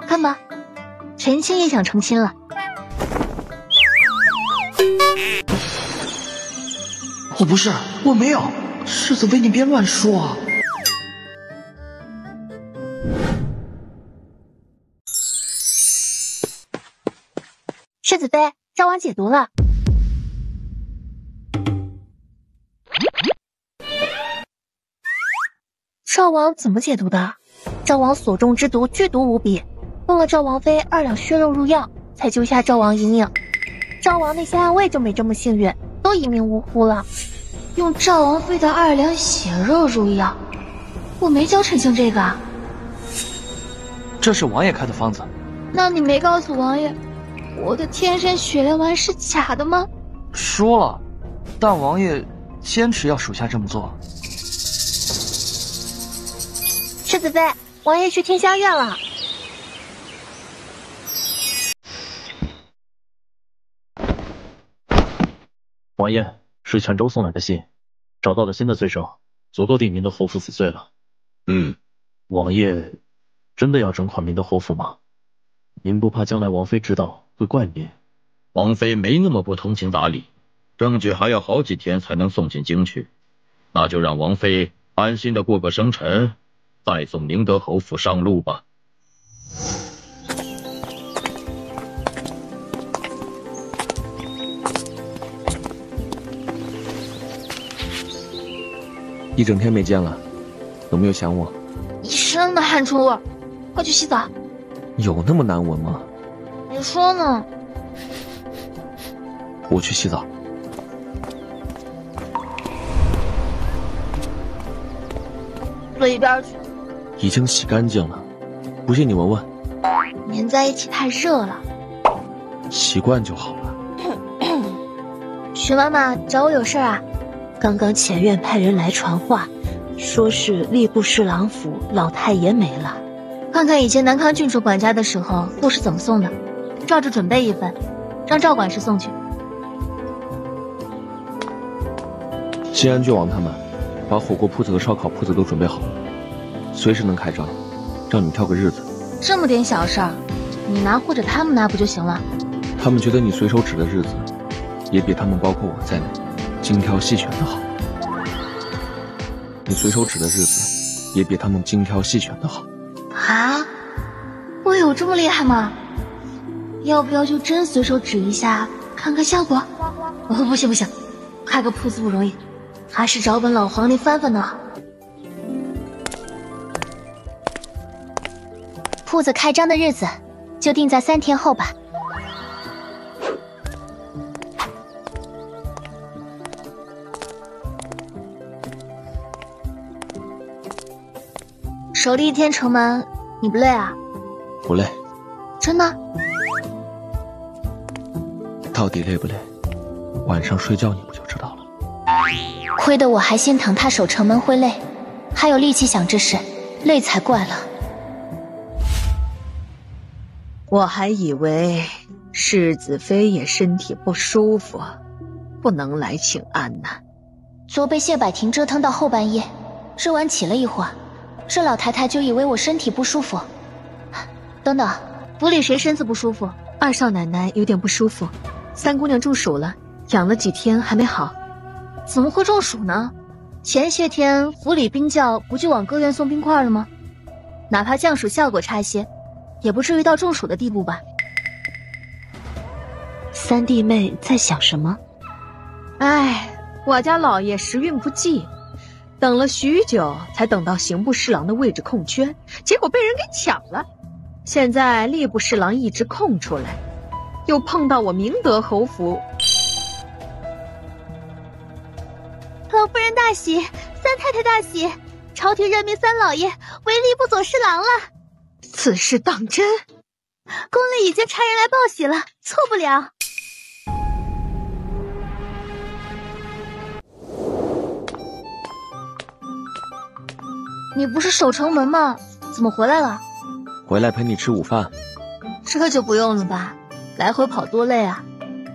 看吧，陈青也想成亲了。我不是，我没有，世子妃你别乱说啊。世子妃，赵王解毒了。赵王怎么解毒的？赵王所中之毒剧毒无比，用了赵王妃2两血肉入药，才救下赵王一命。赵王那些暗卫就没这么幸运，都一命呜呼了。用赵王妃的2两血肉入药，我没教陈青这个啊。这是王爷开的方子。那你没告诉王爷，我的天山雪莲丸是假的吗？说了，但王爷坚持要属下这么做。世子妃，王爷去天香院了。王爷，是泉州送来的信，找到了新的罪证，足够定您的侯府死罪了。王爷真的要整垮您的侯府吗？您不怕将来王妃知道会怪您？王妃没那么不通情达理，证据还要好几天才能送进京去，那就让王妃安心的过个生辰，再送宁德侯府上路吧。一整天没见了，有没有想我？一身的汗臭味，快去洗澡。有那么难闻吗？你说呢？我去洗澡。坐一边去。已经洗干净了，不信你闻闻。粘在一起太热了。习惯就好了。徐妈妈找我有事啊？刚刚前院派人来传话，说是吏部侍郎府老太爷没了。看看以前南康郡主管家的时候路是怎么送的，照着准备一份，让赵管事送去。新安郡王他们把火锅铺子和烧烤铺子都准备好了，随时能开张，让你们挑个日子。这么点小事儿，你拿或者他们拿不就行了？他们觉得你随手指的日子，也比他们包括我在内精挑细选的好。你随手指的日子，也比他们精挑细选的好。啊？我有这么厉害吗？要不要就真随手指一下，看看效果？哦，不行，开个铺子不容易，还是找本老黄历翻翻呢。铺子开张的日子就定在3天后吧。守了1天城门，你不累啊？不累。真的？到底累不累？晚上睡觉你不就知道了。亏得我还心疼他守城门会累，还有力气想这事，累才怪了。我还以为世子妃也身体不舒服，不能来请安呢。昨被谢百庭折腾到后半夜，吃完起了一会儿，这老太太就以为我身体不舒服。等等，府里谁身子不舒服？二少奶奶有点不舒服，三姑娘中暑了，养了几天还没好。怎么会中暑呢？前些天府里兵将不就往各院送冰块了吗？哪怕降暑效果差些，也不至于到中暑的地步吧。三弟妹在想什么？哎，我家老爷时运不济，等了许久才等到刑部侍郎的位置空缺，结果被人给抢了。现在吏部侍郎一直空出来，又碰到我明德侯府。老夫人大喜，三太太大喜，朝廷任命三老爷为吏部左侍郎了。此事当真？宫里已经差人来报喜了，错不了。你不是守城门吗？怎么回来了？回来陪你吃午饭。这就不用了吧，来回跑多累啊。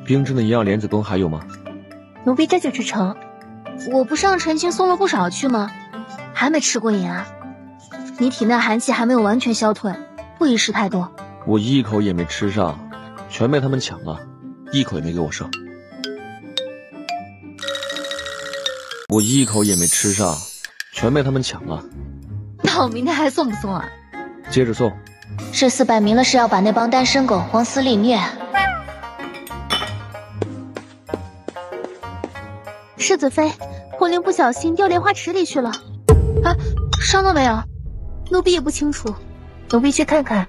冰镇的营养莲子羹还有吗？奴婢这就去盛。我不是让陈青送了不少去吗？还没吃过瘾啊？你体内寒气还没有完全消退，不宜食太多。我一口也没吃上，全被他们抢了，一口也没给我剩。我一口也没吃上，全被他们抢了。那我明天还送不送啊？接着送。这次摆明了是要把那帮单身狗往死里虐。世子妃，红绫不小心掉莲花池里去了。啊，伤到没有？奴婢也不清楚，奴婢去看看。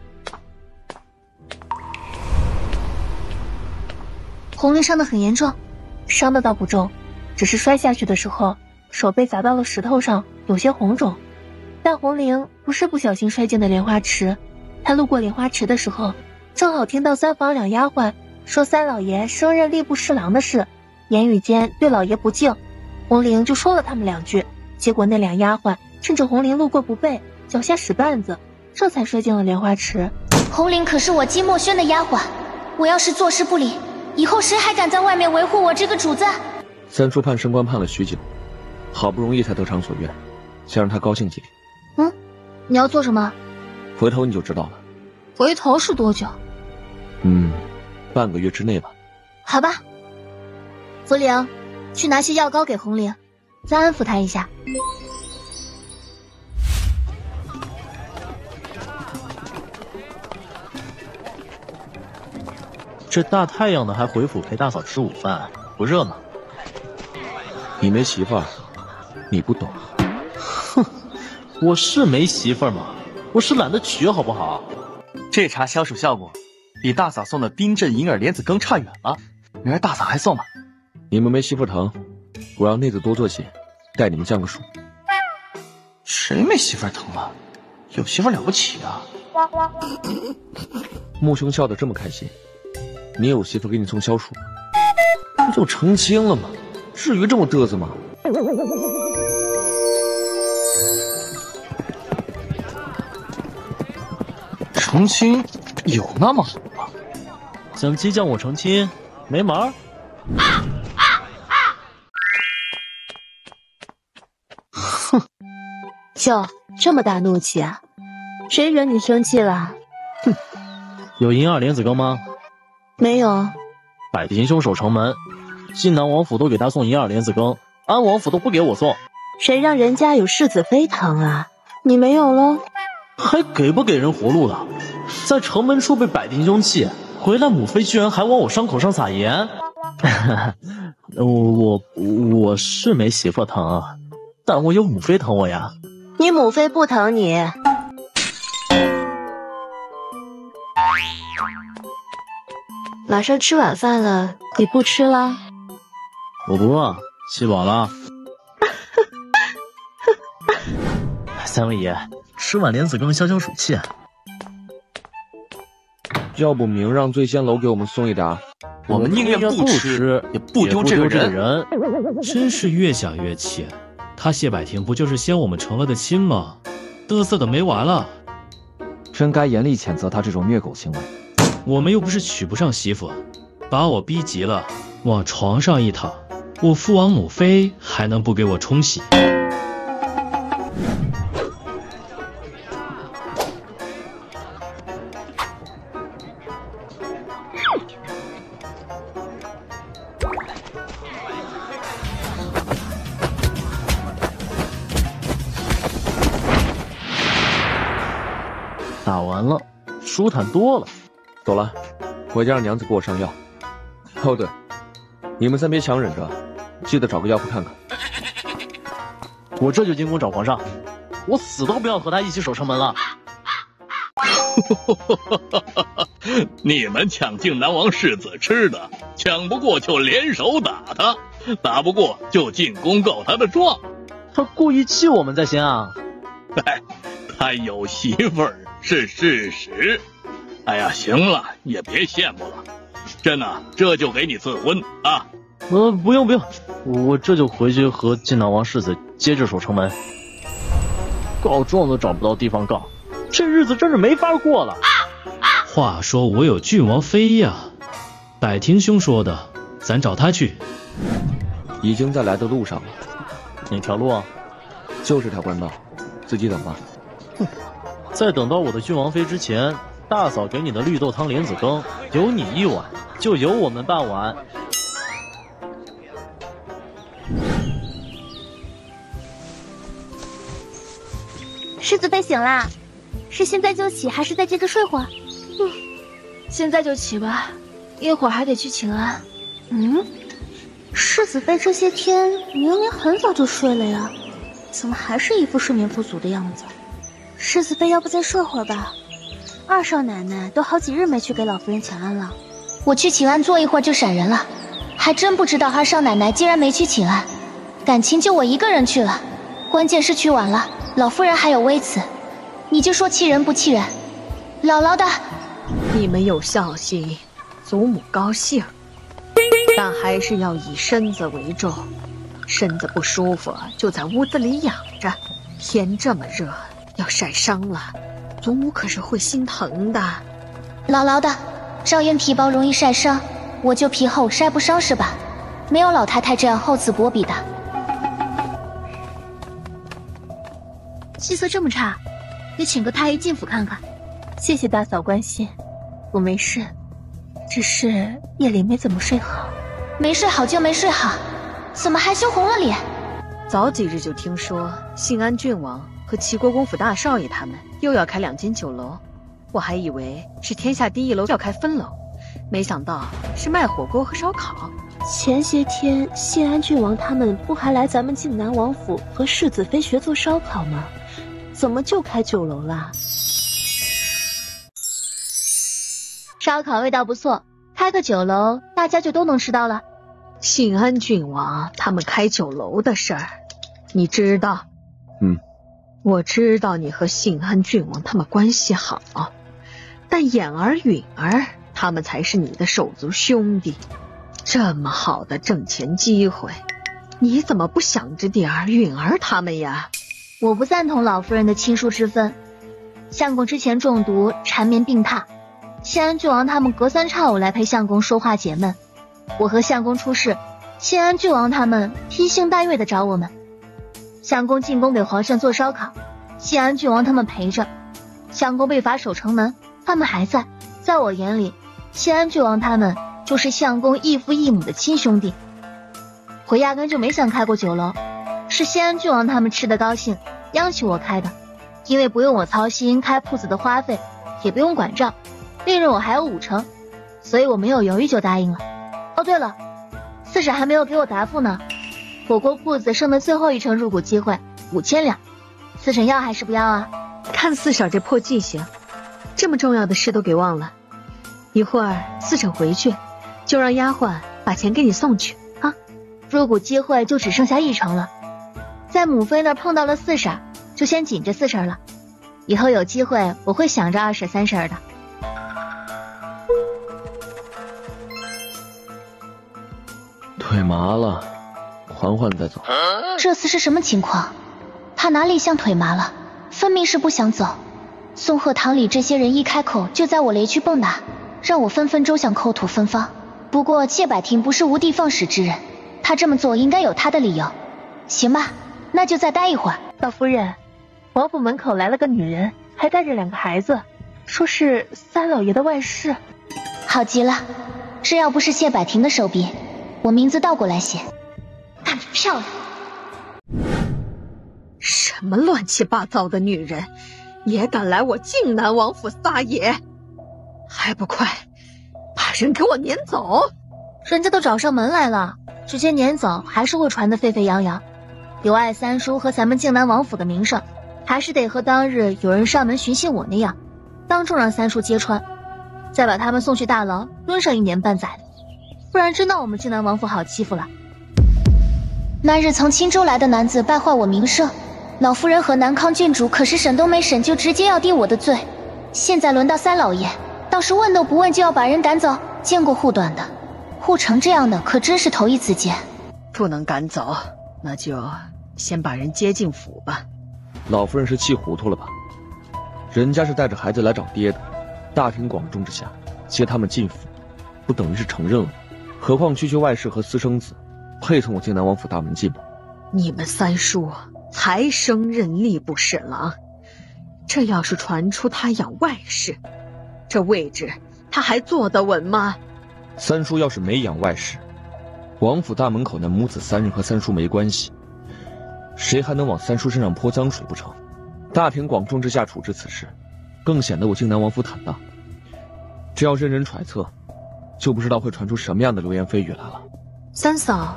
红绫伤得很严重？伤的倒不重，只是摔下去的时候手被砸到了石头上，有些红肿。但红绫不是不小心摔进的莲花池，她路过莲花池的时候，正好听到三房两丫鬟说三老爷升任吏部侍郎的事，言语间对老爷不敬，红绫就说了他们2句，结果那2丫鬟趁着红绫路过不备，脚下使绊子，这才摔进了莲花池。红绫可是我姬墨轩的丫鬟，我要是坐视不理，以后谁还敢在外面维护我这个主子？三叔盼升官盼了许久，好不容易才得偿所愿，先让他高兴几天。你要做什么？回头你就知道了。回头是多久？半个月之内吧。好吧。福灵，去拿些药膏给红绫，再安抚她一下。这大太阳的还回府陪大嫂吃午饭，不热闹。你没媳妇儿，你不懂。哼，我是没媳妇儿吗？我是懒得娶，好不好？这茶消暑效果比大嫂送的冰镇银耳莲子羹差远了，明儿大嫂还送吗？你们没媳妇疼，我让内子多做些，带你们降个暑。谁没媳妇疼啊？有媳妇了不起啊！穆兄笑得这么开心，你有媳妇给你送消暑？不就成亲了吗？至于这么嘚瑟吗？成亲有那么好吗？想激将我成亲，没门儿！哼，哟，这么大怒气啊？谁惹你生气了？哼，有银二莲子羹吗？没有。百庭兄守城门，晋南王府都给他送银二莲子羹，安王府都不给我送。谁让人家有世子妃汤啊？你没有喽？还给不给人活路了？在城门处被百庭兄气，回来母妃居然还往我伤口上撒盐。我是没媳妇疼啊，但我有母妃疼我呀。你母妃不疼你。马上吃晚饭了，你不吃了？我不饿，吃饱了。三位爷，吃碗莲子羹消消暑气。要不明让醉仙楼给我们送一点？我们宁愿不吃，也不丢这个人。真是越想越气，他谢百庭不就是先我们成了的亲吗？嘚瑟的没完了。真该严厉谴责他这种虐狗行为。我们又不是娶不上媳妇，把我逼急了，往床上一躺，我父王母妃还能不给我冲洗？打完了，舒坦多了。走了，回家让娘子给我上药。哦对，你们先别强忍着，记得找个药铺看看。我这就进宫找皇上，我死都不要和他一起守城门了。你们抢靖南王世子吃的，抢不过就联手打他，打不过就进宫告他的状。他故意气我们在先啊！哎，他有媳妇儿是事实。哎呀，行了，也别羡慕了。真的，这就给你赐婚啊！不用，我这就回去和晋南王世子接着守城门。告状都找不到地方告，这日子真是没法过了。话说我有郡王妃呀，百庭兄说的，咱找他去。已经在来的路上了。哪条路啊？就是条官道，自己等吧。哼，在等到我的郡王妃之前，大嫂给你的绿豆汤莲子羹，有你一碗，就有我们半碗。世子妃醒啦，是现在就起，还是再接着睡会儿？现在就起吧，一会儿还得去请安。世子妃这些天明明很早就睡了呀，怎么还是一副睡眠不足的样子？世子妃要不再睡会儿吧？二少奶奶都好几日没去给老夫人请安了。我去请安坐一会儿就闪人了，还真不知道二少奶奶竟然没去请安，感情就我一个人去了。关键是去晚了，老夫人还有微词，你就说气人不气人？姥姥的，你们有孝心，祖母高兴，但还是要以身子为重。身子不舒服就在屋子里养着，天这么热，要晒伤了，祖母可是会心疼的。姥姥的，赵燕皮薄容易晒伤，我就皮厚晒不伤是吧？没有老太太这样厚此薄彼的。气色这么差，得请个太医进府看看。谢谢大嫂关心，我没事，只是夜里没怎么睡好。没睡好就没睡好，怎么还羞红了脸？早几日就听说信安郡王和齐国公府大少爷他们又要开2间酒楼，我还以为是天下第一楼要开分楼，没想到是卖火锅和烧烤。前些天信安郡王他们不还来咱们靖南王府和世子妃学做烧烤吗？怎么就开酒楼啦？烧烤味道不错，开个酒楼大家就都能吃到了。信安郡王他们开酒楼的事儿，你知道？我知道你和信安郡王他们关系好，但眼儿允儿他们才是你的手足兄弟。这么好的挣钱机会，你怎么不想着点儿允儿他们呀？我不赞同老夫人的亲疏之分。相公之前中毒，缠绵病榻，谢安郡王他们隔三差五来陪相公说话解闷。我和相公出事，谢安郡王他们披星戴月的找我们。相公进宫给皇上做烧烤，谢安郡王他们陪着。相公被罚守城门，他们还在。在我眼里，谢安郡王他们就是相公异父异母的亲兄弟。我压根就没想开过酒楼，是谢安郡王他们吃得高兴，央求我开的。因为不用我操心开铺子的花费，也不用管账，利润我还有50%，所以我没有犹豫就答应了。哦对了，四婶还没有给我答复呢。火锅铺子剩的最后一成入股机会5000两，四婶要还是不要啊？看四婶这破记性，这么重要的事都给忘了。一会儿四婶回去，就让丫鬟把钱给你送去啊。入股机会就只剩下1成了，在母妃那儿碰到了四婶，就先紧着四婶了。以后有机会我会想着2婶3婶的。腿麻了，缓缓再走。这次是什么情况？他哪里像腿麻了，分明是不想走。松鹤堂里这些人一开口就在我雷区蹦跶，让我分分钟想口吐芬芳。不过谢百庭不是无的放矢之人，他这么做应该有他的理由。行吧，那就再待一会儿。老夫人，王府门口来了个女人，还带着2个孩子，说是三老爷的外室。好极了，这要不是谢百庭的手笔，我名字倒过来写。干得漂亮！什么乱七八糟的女人，也敢来我靖南王府撒野？还不快把人给我撵走！人家都找上门来了，直接撵走还是会传得沸沸扬扬，有碍三叔和咱们靖南王府的名声，还是得和当日有人上门寻衅我那样，当众让三叔揭穿，再把他们送去大牢蹲上1年半载的，不然真当我们靖南王府好欺负了。那日从青州来的男子败坏我名声，老夫人和南康郡主可是审都没审就直接要定我的罪，现在轮到三老爷，倒是问都不问就要把人赶走，见过护短的，护成这样的可真是头一次见。不能赶走，那就先把人接进府吧。老夫人是气糊涂了吧？人家是带着孩子来找爹的，大庭广众之下接他们进府，不等于是承认了？何况区区外室和私生子，配从我靖南王府大门进吗？你们三叔还升任吏部侍郎，这要是传出他养外室，这位置他还坐得稳吗？三叔要是没养外室，王府大门口那母子3人和三叔没关系，谁还能往三叔身上泼脏水不成？大庭广众之下处置此事，更显得我靖南王府坦荡。这要任人揣测，就不知道会传出什么样的流言蜚语来了。三嫂，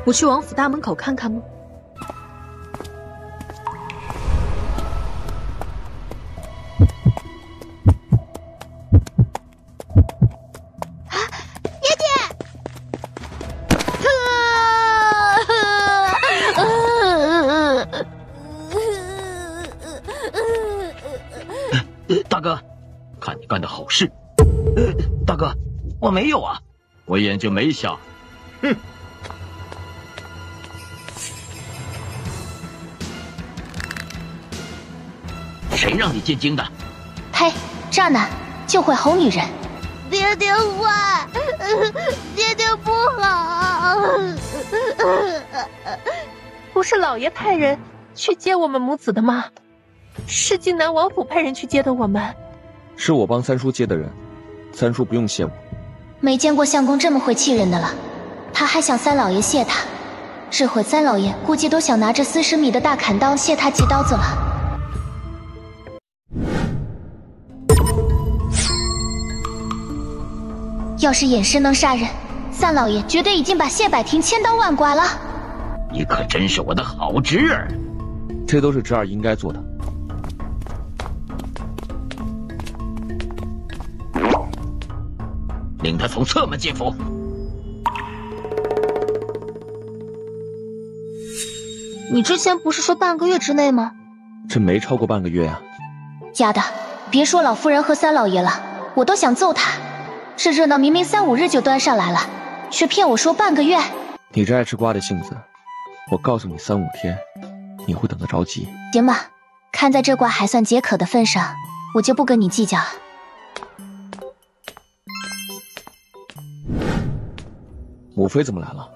不去王府大门口看看吗？大哥，看你干的好事。大哥，我没有啊，我眼睛没瞎。哼！谁让你进京的？呸！渣男，就会哄女人。爹爹坏，爹爹不好。不是老爷派人去接我们母子的吗？是靖南王府派人去接的我们。是我帮三叔接的人，三叔不用谢我。没见过相公这么会气人的了，他还想三老爷谢他，这会三老爷估计都想拿着40米的大砍刀谢他几刀子了。要是眼神能杀人，三老爷绝对已经把谢百庭千刀万剐了。你可真是我的好侄儿，这都是侄儿应该做的。领他从侧门进府。你之前不是说半个月之内吗？这没超过半个月啊。丫的，别说老夫人和三老爷了，我都想揍他。这热闹明明3、5日就端上来了，却骗我说半个月。你这爱吃瓜的性子，我告诉你3、5天，你会等得着急。行吧，看在这瓜还算解渴的份上，我就不跟你计较了。母妃怎么来了？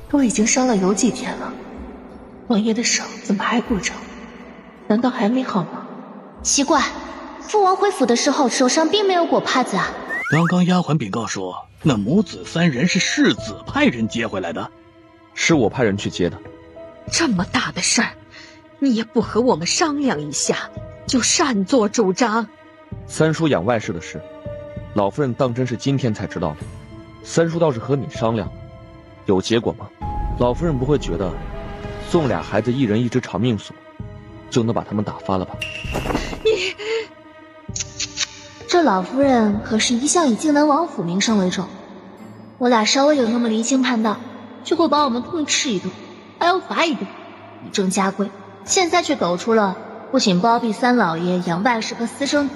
都已经伤了有几天了，王爷的手怎么还不着？难道还没好吗？奇怪，父王回府的时候手上并没有裹帕子啊。刚刚丫鬟禀告说，那母子3人是世子派人接回来的。是我派人去接的。这么大的事儿，你也不和我们商量一下，就擅作主张。三叔养外室的事，老夫人当真是今天才知道的。三叔倒是和你商量了，有结果吗？老夫人不会觉得送俩孩子1人1只长命锁，就能把他们打发了吧？你这老夫人可是一向以靖南王府名声为重，我俩稍微有那么离经叛道，就会把我们痛斥一顿，还要罚一顿，以正加贵。现在却抖出了不仅包庇3老爷养外室和私生子，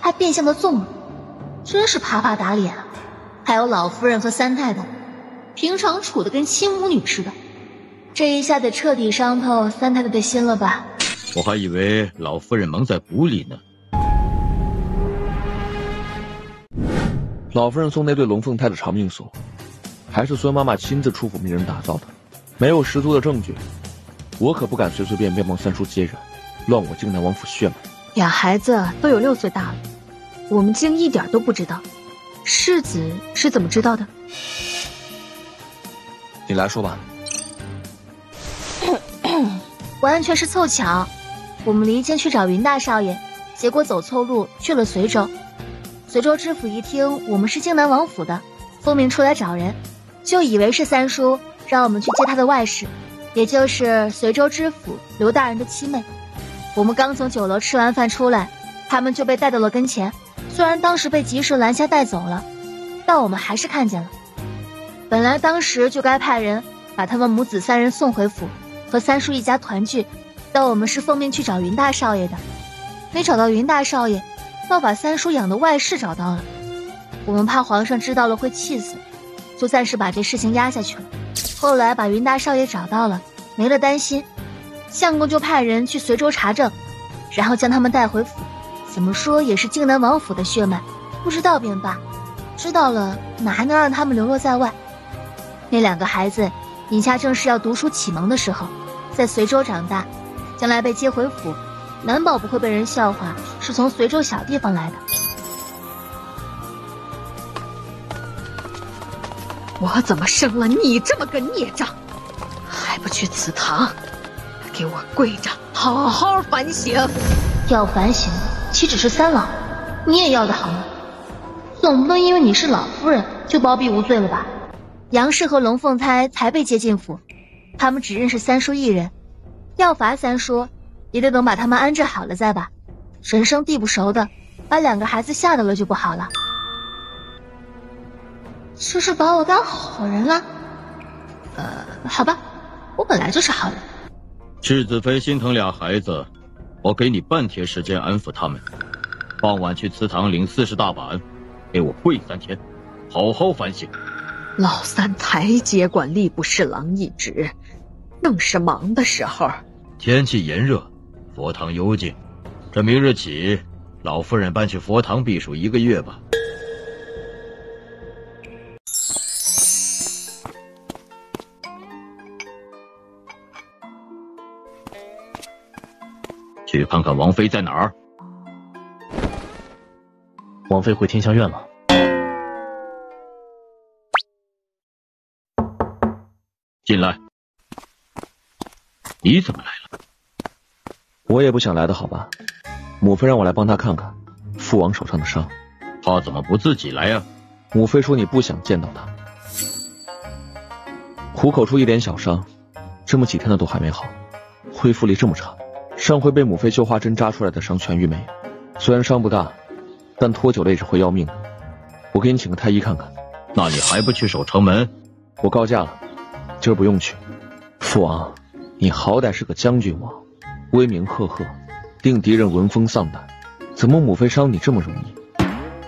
还变相的纵容，真是啪啪打脸啊！还有老夫人和3太太，平常处得跟亲母女似的，这一下得彻底伤透3太太的心了吧？我还以为老夫人蒙在鼓里呢。老夫人送那对龙凤胎的长命锁，还是孙妈妈亲自出府命人打造的，没有十足的证据，我可不敢随随便便帮三叔接人，乱我靖南王府血脉。俩孩子都有6岁大了，我们竟一点都不知道。世子是怎么知道的？你来说吧。完全是凑巧，我们离间去找云大少爷，结果走错路去了随州。随州知府一听我们是靖南王府的，奉命出来找人，就以为是三叔让我们去接他的外室，也就是随州知府刘大人的妻妹。我们刚从酒楼吃完饭出来，他们就被带到了跟前。虽然当时被及时拦下带走了，但我们还是看见了。本来当时就该派人把他们母子3人送回府，和三叔一家团聚，但我们是奉命去找云大少爷的，没找到云大少爷，倒把三叔养的外室找到了。我们怕皇上知道了会气死，就暂时把这事情压下去了。后来把云大少爷找到了，没了担心，相公就派人去随州查证，然后将他们带回府。怎么说也是靖南王府的血脉，不知道便罢，知道了哪还能让他们流落在外。那2个孩子眼下正是要读书启蒙的时候，在随州长大，将来被接回府，难保不会被人笑话是从随州小地方来的。我怎么生了你这么个孽障，还不去祠堂给我跪着好好反省？要反省岂只是3老，你也要的好吗？总不能因为你是老夫人就包庇无罪了吧？杨氏和龙凤胎才被接进府，他们只认识三叔一人，要罚三叔也得等把他们安置好了再吧。人生地不熟的，把2个孩子吓到了就不好了。这是把我当好人了？好吧，我本来就是好人。世子妃心疼俩孩子，我给你半天时间安抚他们，傍晚去祠堂领40大板，给我跪3天，好好反省。老三才接管吏部侍郎一职，正是忙的时候。天气炎热，佛堂幽静，这明日起，老夫人搬去佛堂避暑1个月吧。去看看王妃在哪儿。王妃回天香院了。进来。你怎么来了？我也不想来的好吧？母妃让我来帮她看看父王手上的伤。她怎么不自己来呀？母妃说你不想见到她。虎口处一点小伤，这么几天了都还没好，恢复力这么差。上回被母妃绣花针扎出来的伤痊愈没有？虽然伤不大，但拖久了也是会要命的。我给你请个太医看看。那你还不去守城门？我告假了，今儿不用去。父王，你好歹是个将军王，威名赫赫，令敌人闻风丧胆。怎么母妃伤你这么容易？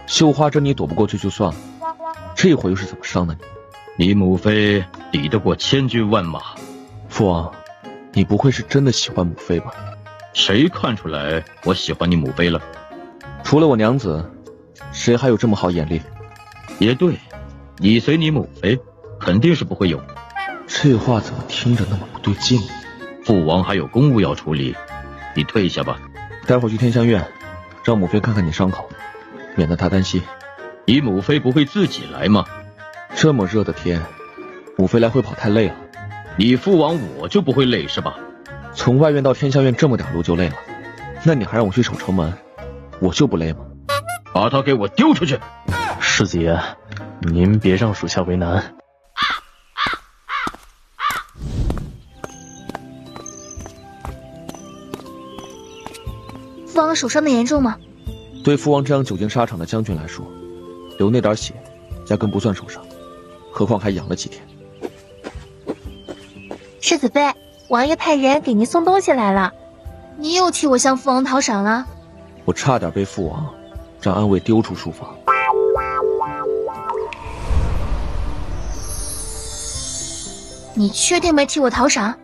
绣花针你躲不过去就算了，这回又是怎么伤的你？你母妃抵得过千军万马。父王，你不会是真的喜欢母妃吧？谁看出来我喜欢你母妃了？除了我娘子，谁还有这么好眼力？也对，你随你母妃肯定是不会有。这话怎么听着那么不对劲呢？父王还有公务要处理，你退下吧。待会儿去天香院，让母妃看看你伤口，免得她担心。你母妃不会自己来吗？这么热的天，母妃来回跑太累了。你父王我就不会累是吧？从外院到天香院这么点路就累了，那你还让我去守城门，我就不累吗？把他给我丢出去！世子爷，您别让属下为难。父王手伤的严重吗？对父王这样久经沙场的将军来说，流那点血压根不算受伤，何况还养了几天。世子妃，王爷派人给您送东西来了。你又替我向父王讨赏了？我差点被父王让安卫丢出书房。你确定没替我讨赏？